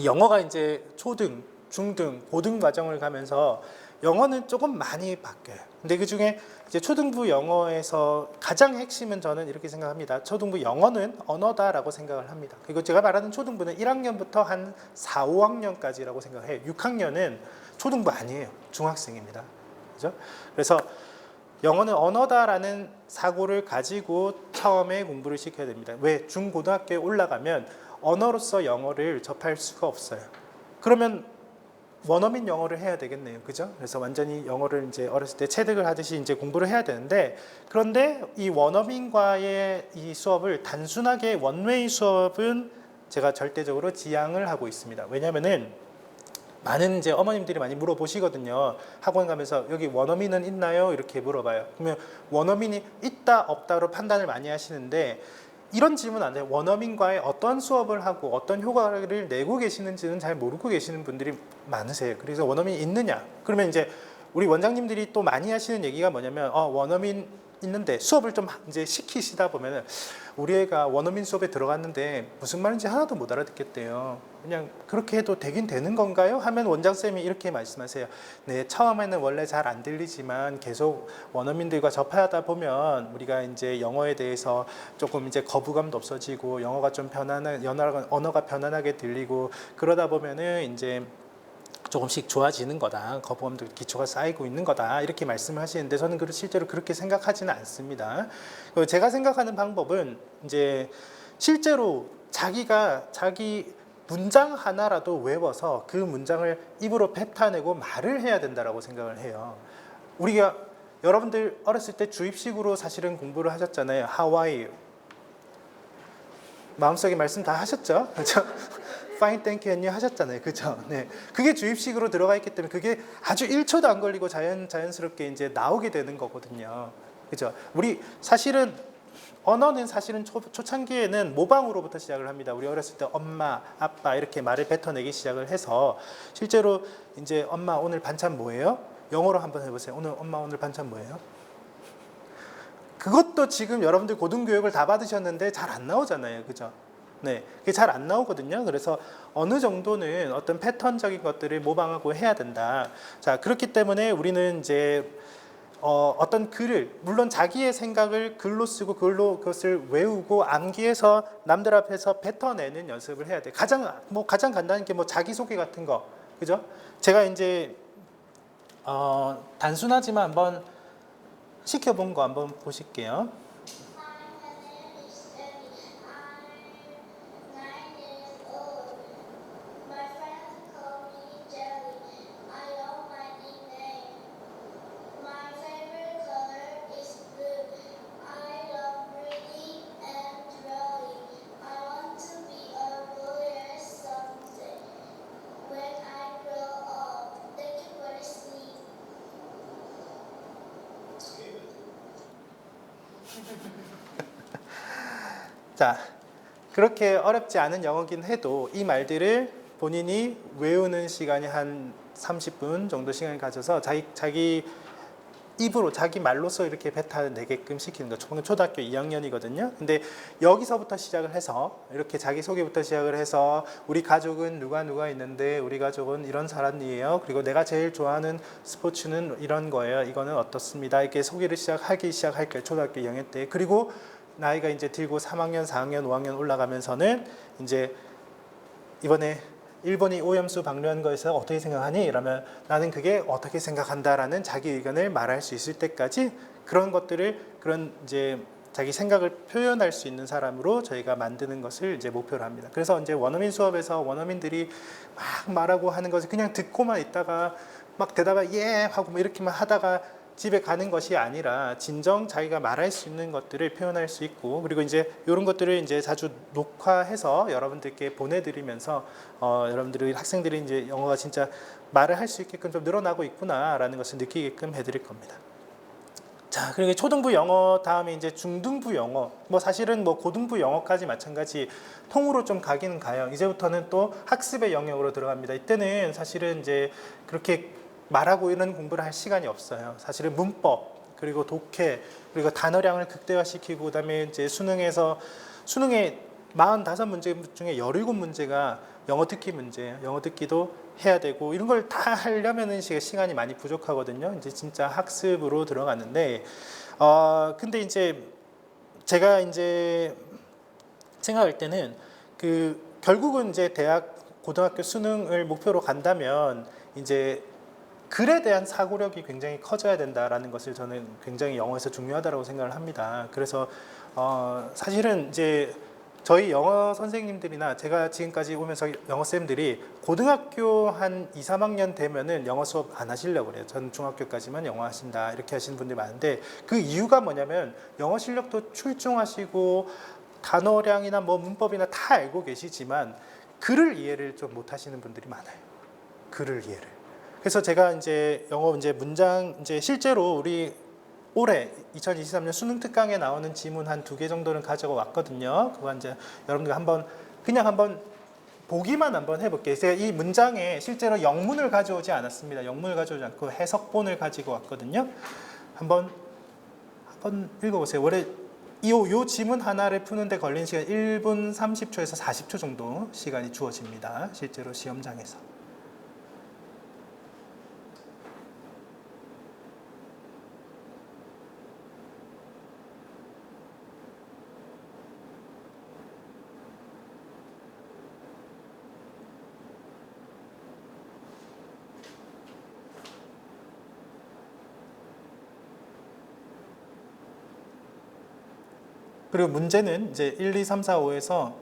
영어가 이제 초등, 중등, 고등 과정을 가면서 영어는 조금 많이 바뀌어요. 근데 그 중에 이제 초등부 영어에서 가장 핵심은 저는 이렇게 생각합니다. 초등부 영어는 언어다라고 생각을 합니다. 그리고 제가 말하는 초등부는 1학년부터 한 4, 5학년까지라고 생각해요. 6학년은 초등부 아니에요. 중학생입니다. 그죠? 그래서 영어는 언어다라는 사고를 가지고 처음에 공부를 시켜야 됩니다. 왜? 중고등학교에 올라가면 언어로서 영어를 접할 수가 없어요. 그러면 원어민 영어를 해야 되겠네요. 그죠? 그래서 완전히 영어를 이제 어렸을 때 체득을 하듯이 이제 공부를 해야 되는데 그런데 이 원어민과의 이 수업을 단순하게 원웨이 수업은 제가 절대적으로 지양을 하고 있습니다. 왜냐하면은 많은 이제 어머님들이 많이 물어보시거든요. 학원 가면서 여기 원어민은 있나요? 이렇게 물어봐요. 그러면 원어민이 있다 없다로 판단을 많이 하시는데 이런 질문 안 해요. 원어민과의 어떤 수업을 하고 어떤 효과를 내고 계시는지는 잘 모르고 계시는 분들이 많으세요. 그래서 원어민이 있느냐? 그러면 이제 우리 원장님들이 또 많이 하시는 얘기가 뭐냐면 원어민 있는데 수업을 좀 이제 시키시다 보면은 우리 애가 원어민 수업에 들어갔는데 무슨 말인지 하나도 못 알아듣겠대요. 그냥 그렇게 해도 되긴 되는 건가요? 하면 원장쌤이 이렇게 말씀하세요. 네, 처음에는 원래 잘 안 들리지만 계속 원어민들과 접하다 보면 우리가 이제 영어에 대해서 조금 이제 거부감도 없어지고 영어가 좀 언어가 편안하게 들리고 그러다 보면은 이제 조금씩 좋아지는 거다. 거부감도 기초가 쌓이고 있는 거다. 이렇게 말씀을 하시는데 저는 실제로 그렇게 생각하지는 않습니다. 제가 생각하는 방법은 이제 실제로 자기 문장 하나라도 외워서 그 문장을 입으로 뱉어내고 말을 해야 된다라고 생각을 해요. 우리가 여러분들 어렸을 때 주입식으로 사실은 공부를 하셨잖아요. How are you? 마음속에 말씀 다 하셨죠? 그렇죠? Fine, thank you, and you 하셨잖아요. 그죠? 네. 그게 주입식으로 들어가 있기 때문에 그게 아주 1초도 안 걸리고 자연스럽게 이제 나오게 되는 거거든요. 그죠? 우리 사실은 언어는 사실은 초창기에는 모방으로부터 시작을 합니다. 우리 어렸을 때 엄마, 아빠 이렇게 말을 뱉어내기 시작을 해서 실제로 이제 엄마 오늘 반찬 뭐예요? 영어로 한번 해보세요. 엄마 오늘 반찬 뭐예요? 그것도 지금 여러분들 고등교육을 다 받으셨는데 잘 안 나오잖아요. 그죠? 네, 그게 잘 안 나오거든요. 그래서 어느 정도는 어떤 패턴적인 것들을 모방하고 해야 된다. 자, 그렇기 때문에 우리는 이제 어떤 글을 물론 자기의 생각을 글로 쓰고 그것을 외우고 암기해서 남들 앞에서 뱉어내는 연습을 해야 돼. 가장 간단한 게 자기 소개 같은 거, 그죠? 제가 이제 단순하지만 한번 시켜본 거 한번 보실게요. 자, 그렇게 어렵지 않은 영어긴 해도 이 말들을 본인이 외우는 시간이 한 30분 정도 시간을 가져서 자기 입으로 자기 말로서 이렇게 뱉어내게끔 시키는 거. 초등학교 2학년이거든요. 근데 여기서부터 시작을 해서 이렇게 자기 소개부터 시작을 해서 우리 가족은 누가 있는데 우리 가족은 이런 사람이에요. 그리고 내가 제일 좋아하는 스포츠는 이런 거예요. 이거는 어떻습니다. 이렇게 소개를 시작할 거예요. 초등학교 2학년 때. 그리고 나이가 이제 들고 3학년, 4학년, 5학년 올라가면서는 이제 이번에 일본이 오염수 방류한 거에서 어떻게 생각하니? 이러면 나는 그게 어떻게 생각한다라는 자기 의견을 말할 수 있을 때까지 그런 이제 자기 생각을 표현할 수 있는 사람으로 저희가 만드는 것을 이제 목표로 합니다. 그래서 이제 원어민 수업에서 원어민들이 막 말하고 하는 것을 그냥 듣고만 있다가 막 대답을 예 하고 뭐 이렇게만 하다가 집에 가는 것이 아니라 진정 자기가 말할 수 있는 것들을 표현할 수 있고 그리고 이제 이런 것들을 이제 자주 녹화해서 여러분들께 보내드리면서 여러분들이 학생들이 이제 영어가 진짜 말을 할 수 있게끔 좀 늘어나고 있구나라는 것을 느끼게끔 해드릴 겁니다. 자, 그리고 초등부 영어 다음에 이제 중등부 영어, 사실은 고등부 영어까지 마찬가지 통으로 좀 가기는 가요. 이제부터는 또 학습의 영역으로 들어갑니다. 이때는 사실은 이제 그렇게 말하고 이런 공부를 할 시간이 없어요. 사실은 문법 그리고 독해 그리고 단어량을 극대화시키고 그다음에 이제 수능에 45문제 중에 17문제가 영어 듣기 문제예요. 영어 듣기도 해야 되고 이런 걸 다 하려면은 시간이 많이 부족하거든요. 이제 진짜 학습으로 들어가는데 근데 이제 제가 이제 생각할 때는 결국은 이제 고등학교 수능을 목표로 간다면 이제 글에 대한 사고력이 굉장히 커져야 된다라는 것을 저는 굉장히 영어에서 중요하다고 생각을 합니다. 그래서 사실은 이제 저희 영어 선생님들이나 제가 지금까지 오면서 영어 쌤들이 고등학교 한 2, 3학년 되면은 영어 수업 안 하시려고 그래요. 전 중학교까지만 영어 하신다 이렇게 하시는 분들이 많은데 그 이유가 뭐냐면 영어 실력도 출중하시고 단어량이나 뭐 문법이나 다 알고 계시지만 글을 이해를 좀 못하시는 분들이 많아요. 글을 이해를. 그래서 제가 이제 영어 이제 문장 이제 실제로 우리 올해 2023년 수능 특강에 나오는 지문 한 2개 정도는 가져가 왔거든요. 그거 이제 여러분들 한번 그냥 한번 보기만 한번 해볼게요. 제가 이 문장에 실제로 영문을 가져오지 않았습니다. 영문을 가져오지 않고 해석본을 가지고 왔거든요. 한번 읽어보세요. 원래 요 지문 하나를 푸는데 걸리는 시간 1분 30초에서 40초 정도 시간이 주어집니다. 실제로 시험장에서. 그리고 문제는 이제 1, 2, 3, 4, 5에서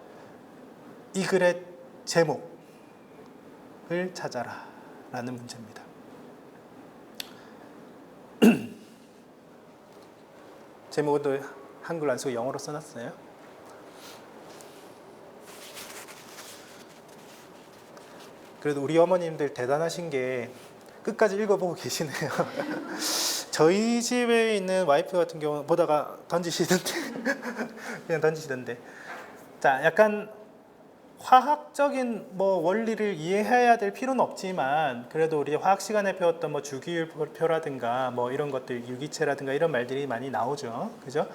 이 글의 제목을 찾아라 라는 문제입니다. 제목은 또 한글 안 쓰고 영어로 써놨어요. 그래도 우리 어머님들 대단하신 게 끝까지 읽어보고 계시네요. 저희 집에 있는 와이프 같은 경우는 보다가 던지시던데 그냥 던지시던데. 자, 약간 화학적인 뭐 원리를 이해해야 될 필요는 없지만 그래도 우리 화학 시간에 배웠던 뭐 주기율표라든가 뭐 이런 것들 유기체라든가 이런 말들이 많이 나오죠. 그죠?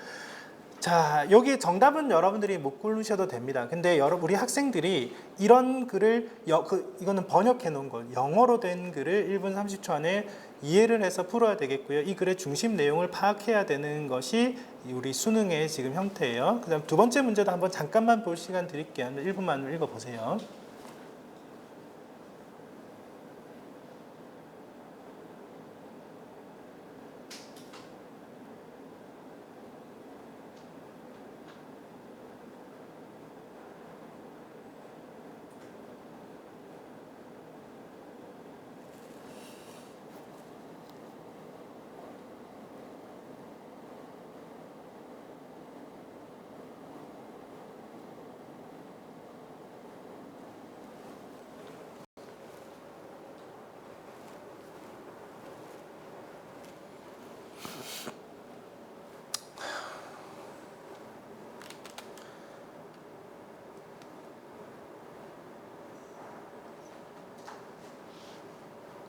자, 여기 정답은 여러분들이 못 고르셔도 됩니다. 근데 우리 학생들이 이런 글을 이거는 번역해 놓은 거 영어로 된 글을 1분 30초 안에 이해를 해서 풀어야 되겠고요. 이 글의 중심 내용을 파악해야 되는 것이 우리 수능의 지금 형태예요. 그다음 두 번째 문제도 한번 잠깐만 볼 시간 드릴게요. 1분만 읽어보세요.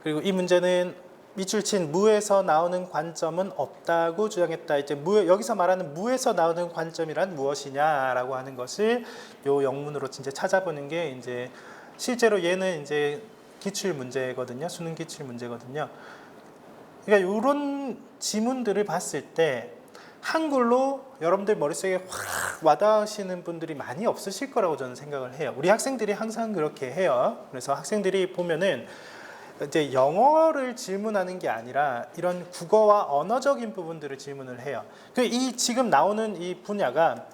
그리고 이 문제는 밑줄 친 무에서 나오는 관점은 없다고 주장했다. 이제 여기서 말하는 무에서 나오는 관점이란 무엇이냐라고 하는 것을 요 영문으로 이제 찾아보는 게 이제 실제로 얘는 이제 기출 문제거든요. 수능 기출 문제거든요. 그러니까 이런 지문들을 봤을 때 한글로 여러분들 머릿속에 확 와닿으시는 분들이 많이 없으실 거라고 저는 생각을 해요. 우리 학생들이 항상 그렇게 해요. 그래서 학생들이 보면은 이제 영어를 질문하는 게 아니라 이런 국어와 언어적인 부분들을 질문을 해요. 이 지금 나오는 이 분야가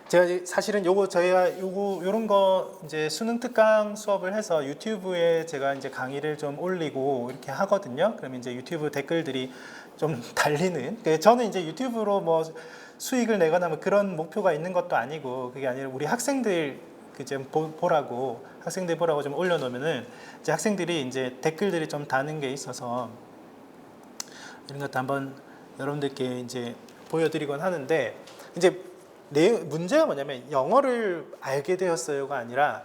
제가 사실은 저희가 요런 거 이제 수능 특강 수업을 해서 유튜브에 제가 이제 강의를 좀 올리고 이렇게 하거든요. 그러면 이제 유튜브 댓글들이 좀 달리는. 저는 이제 유튜브로 뭐 수익을 내거나 뭐 그런 목표가 있는 것도 아니고 그게 아니라 우리 학생들 좀 보라고 학생들 보라고 좀 올려놓으면은 이제 학생들이 이제 댓글들이 좀 다는 게 있어서 이런 것도 한번 여러분들께 이제 보여드리곤 하는데 이제 문제가 뭐냐면 영어를 알게 되었어요가 아니라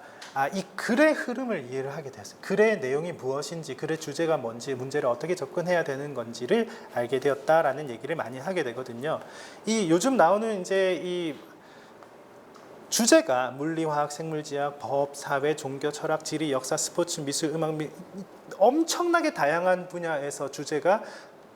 이 글의 흐름을 이해를 하게 되었어요. 글의 내용이 무엇인지, 글의 주제가 뭔지, 문제를 어떻게 접근해야 되는 건지를 알게 되었다라는 얘기를 많이 하게 되거든요. 요즘 나오는 이제 이 주제가 물리, 화학, 생물지학, 법, 사회, 종교, 철학, 지리, 역사, 스포츠, 미술, 음악 엄청나게 다양한 분야에서 주제가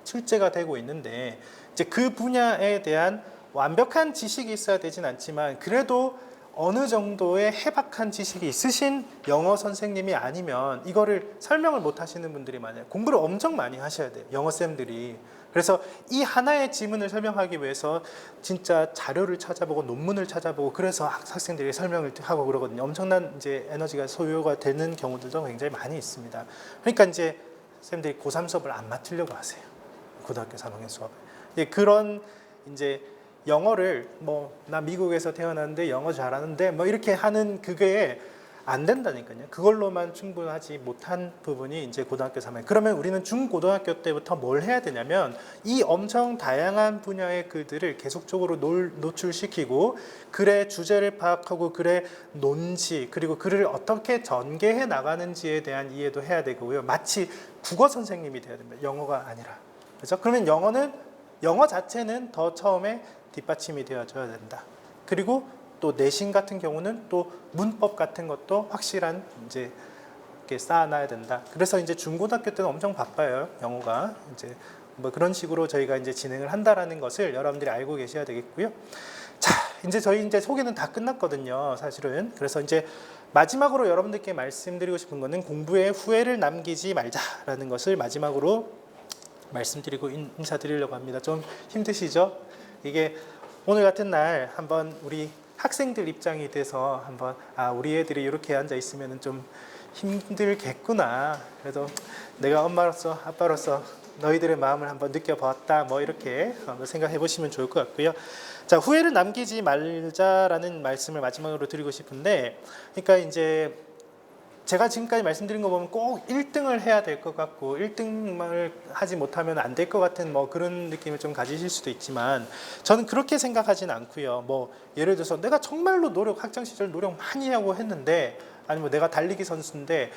출제가 되고 있는데 이제 그 분야에 대한 완벽한 지식이 있어야 되진 않지만 그래도 어느 정도의 해박한 지식이 있으신 영어 선생님이 아니면 이거를 설명을 못 하시는 분들이 많아요. 공부를 엄청 많이 하셔야 돼요. 영어쌤들이. 그래서 이 하나의 지문을 설명하기 위해서 진짜 자료를 찾아보고 논문을 찾아보고 그래서 학생들이 설명을 하고 그러거든요. 엄청난 이제 에너지가 소요가 되는 경우들도 굉장히 많이 있습니다. 그러니까 이제 쌤들이 고3 수업을 안 맡으려고 하세요. 고등학교 3학년 수업을. 그런 이제 영어를 뭐 나 미국에서 태어났는데 영어 잘하는데 뭐 이렇게 하는 그게 안 된다니까요. 그걸로만 충분하지 못한 부분이 이제 고등학교 3학년. 그러면 우리는 중고등학교 때부터 뭘 해야 되냐면 이 엄청 다양한 분야의 글들을 계속적으로 노출시키고 글의 주제를 파악하고 글의 논지 그리고 글을 어떻게 전개해 나가는지에 대한 이해도 해야 되고요. 마치 국어 선생님이 돼야 됩니다. 영어가 아니라. 그렇죠? 그러면 영어 자체는 더 처음에 뒷받침이 되어줘야 된다. 그리고 또 내신 같은 경우는 또 문법 같은 것도 확실한 이제 이렇게 쌓아놔야 된다. 그래서 이제 중고등학교 때는 엄청 바빠요. 영어가 이제 뭐 그런 식으로 저희가 이제 진행을 한다라는 것을 여러분들이 알고 계셔야 되겠고요. 자, 이제 저희 이제 소개는 다 끝났거든요. 사실은. 그래서 이제 마지막으로 여러분들께 말씀드리고 싶은 거는 공부에 후회를 남기지 말자라는 것을 마지막으로 말씀드리고 인사드리려고 합니다. 좀 힘드시죠? 이게 오늘 같은 날 한번 우리 학생들 입장이 돼서 한번 우리 애들이 이렇게 앉아 있으면 좀 힘들겠구나. 그래도 내가 엄마로서 아빠로서 너희들의 마음을 한번 느껴봤다. 뭐 이렇게 한번 생각해 보시면 좋을 것 같고요. 자, 후회를 남기지 말자라는 말씀을 마지막으로 드리고 싶은데, 그러니까 이제 제가 지금까지 말씀드린 거 보면 꼭 1등을 해야 될 것 같고 1등을 하지 못하면 안 될 것 같은 뭐 그런 느낌을 좀 가지실 수도 있지만 저는 그렇게 생각하진 않고요. 뭐 예를 들어서 내가 정말로 학창 시절 노력 많이 하고 했는데 아니면 내가 달리기 선수인데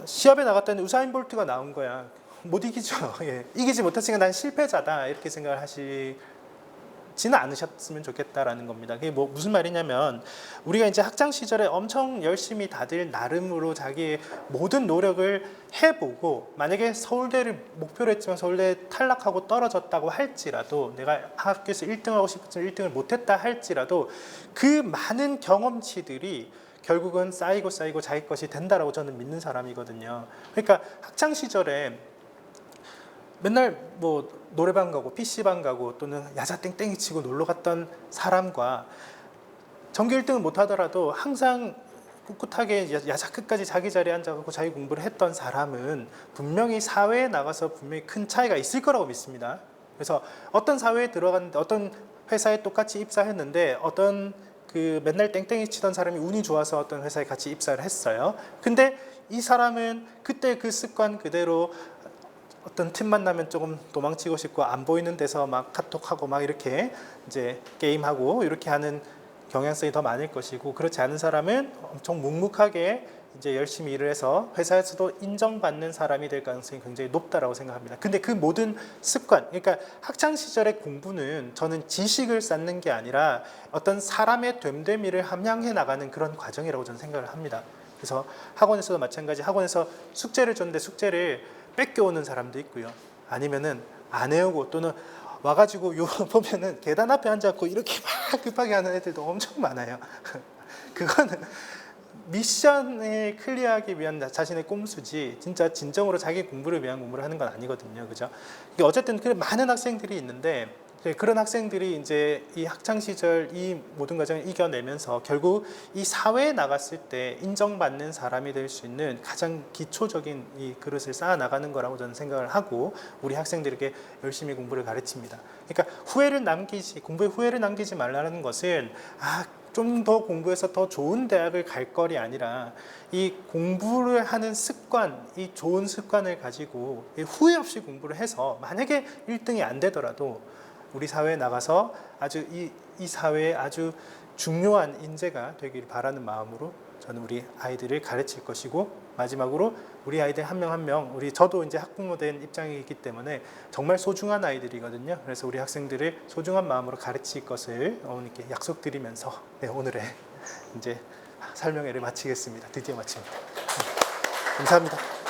시합에 나갔더니 우사인 볼트가 나온 거야. 못 이기죠. 예. 이기지 못했으니까 난 실패자다 이렇게 생각을 하시지는 않으셨으면 좋겠다라는 겁니다. 그게 뭐 무슨 말이냐면 우리가 이제 학창 시절에 엄청 열심히 다들 나름으로 자기의 모든 노력을 해보고 만약에 서울대를 목표로 했지만 서울대에 탈락하고 떨어졌다고 할지라도 내가 학교에서 1등하고 싶었지만 1등을 못했다 할지라도 그 많은 경험치들이 결국은 쌓이고 자기 것이 된다라고 저는 믿는 사람이거든요. 그러니까 학창 시절에 맨날 뭐 노래방 가고 PC방 가고 또는 야자 땡땡이 치고 놀러 갔던 사람과 전교 1등을 못 하더라도 항상 꿋꿋하게 야자 끝까지 자기 자리에 앉아서 자기 공부를 했던 사람은 분명히 사회에 나가서 분명히 큰 차이가 있을 거라고 믿습니다. 그래서 어떤 사회에 들어갔는데 어떤 회사에 똑같이 입사했는데 어떤 그 맨날 땡땡이 치던 사람이 운이 좋아서 어떤 회사에 같이 입사를 했어요. 근데 이 사람은 그때 그 습관 그대로 어떤 틈만 나면 조금 도망치고 싶고 안 보이는 데서 막 카톡하고 막 이렇게 이제 게임하고 이렇게 하는 경향성이 더 많을 것이고 그렇지 않은 사람은 엄청 묵묵하게 이제 열심히 일을 해서 회사에서도 인정받는 사람이 될 가능성이 굉장히 높다라고 생각합니다. 근데 그 모든 습관, 그러니까 학창 시절의 공부는 저는 지식을 쌓는 게 아니라 어떤 사람의 됨됨이를 함양해 나가는 그런 과정이라고 저는 생각을 합니다. 그래서 학원에서도 마찬가지, 학원에서 숙제를 줬는데 숙제를 뺏겨오는 사람도 있고요. 아니면은 안 해오고 또는 와가지고 요 보면은 계단 앞에 앉아갖고 이렇게 막 급하게 하는 애들도 엄청 많아요. 그거는 미션을 클리어하기 위한 자신의 꼼수지 진짜 진정으로 자기 공부를 위한 공부를 하는 건 아니거든요. 그죠? 어쨌든 많은 학생들이 있는데 그런 학생들이 이제 이 학창 시절 이 모든 과정을 이겨내면서 결국 이 사회에 나갔을 때 인정받는 사람이 될 수 있는 가장 기초적인 이 그릇을 쌓아 나가는 거라고 저는 생각을 하고 우리 학생들에게 열심히 공부를 가르칩니다. 그러니까 공부에 후회를 남기지 말라는 것은 좀 더 공부해서 더 좋은 대학을 갈 거리 아니라 이 공부를 하는 습관, 이 좋은 습관을 가지고 후회 없이 공부를 해서 만약에 1등이 안 되더라도 우리 사회에 나가서 아주 이 사회에 아주 중요한 인재가 되길 바라는 마음으로 저는 우리 아이들을 가르칠 것이고 마지막으로 우리 아이들 한 명 한 명 저도 이제 학부모 된 입장이기 때문에 정말 소중한 아이들이거든요. 그래서 우리 학생들을 소중한 마음으로 가르칠 것을 어머니께 약속드리면서 오늘의 이제 설명회를 마치겠습니다. 드디어 마칩니다. 감사합니다.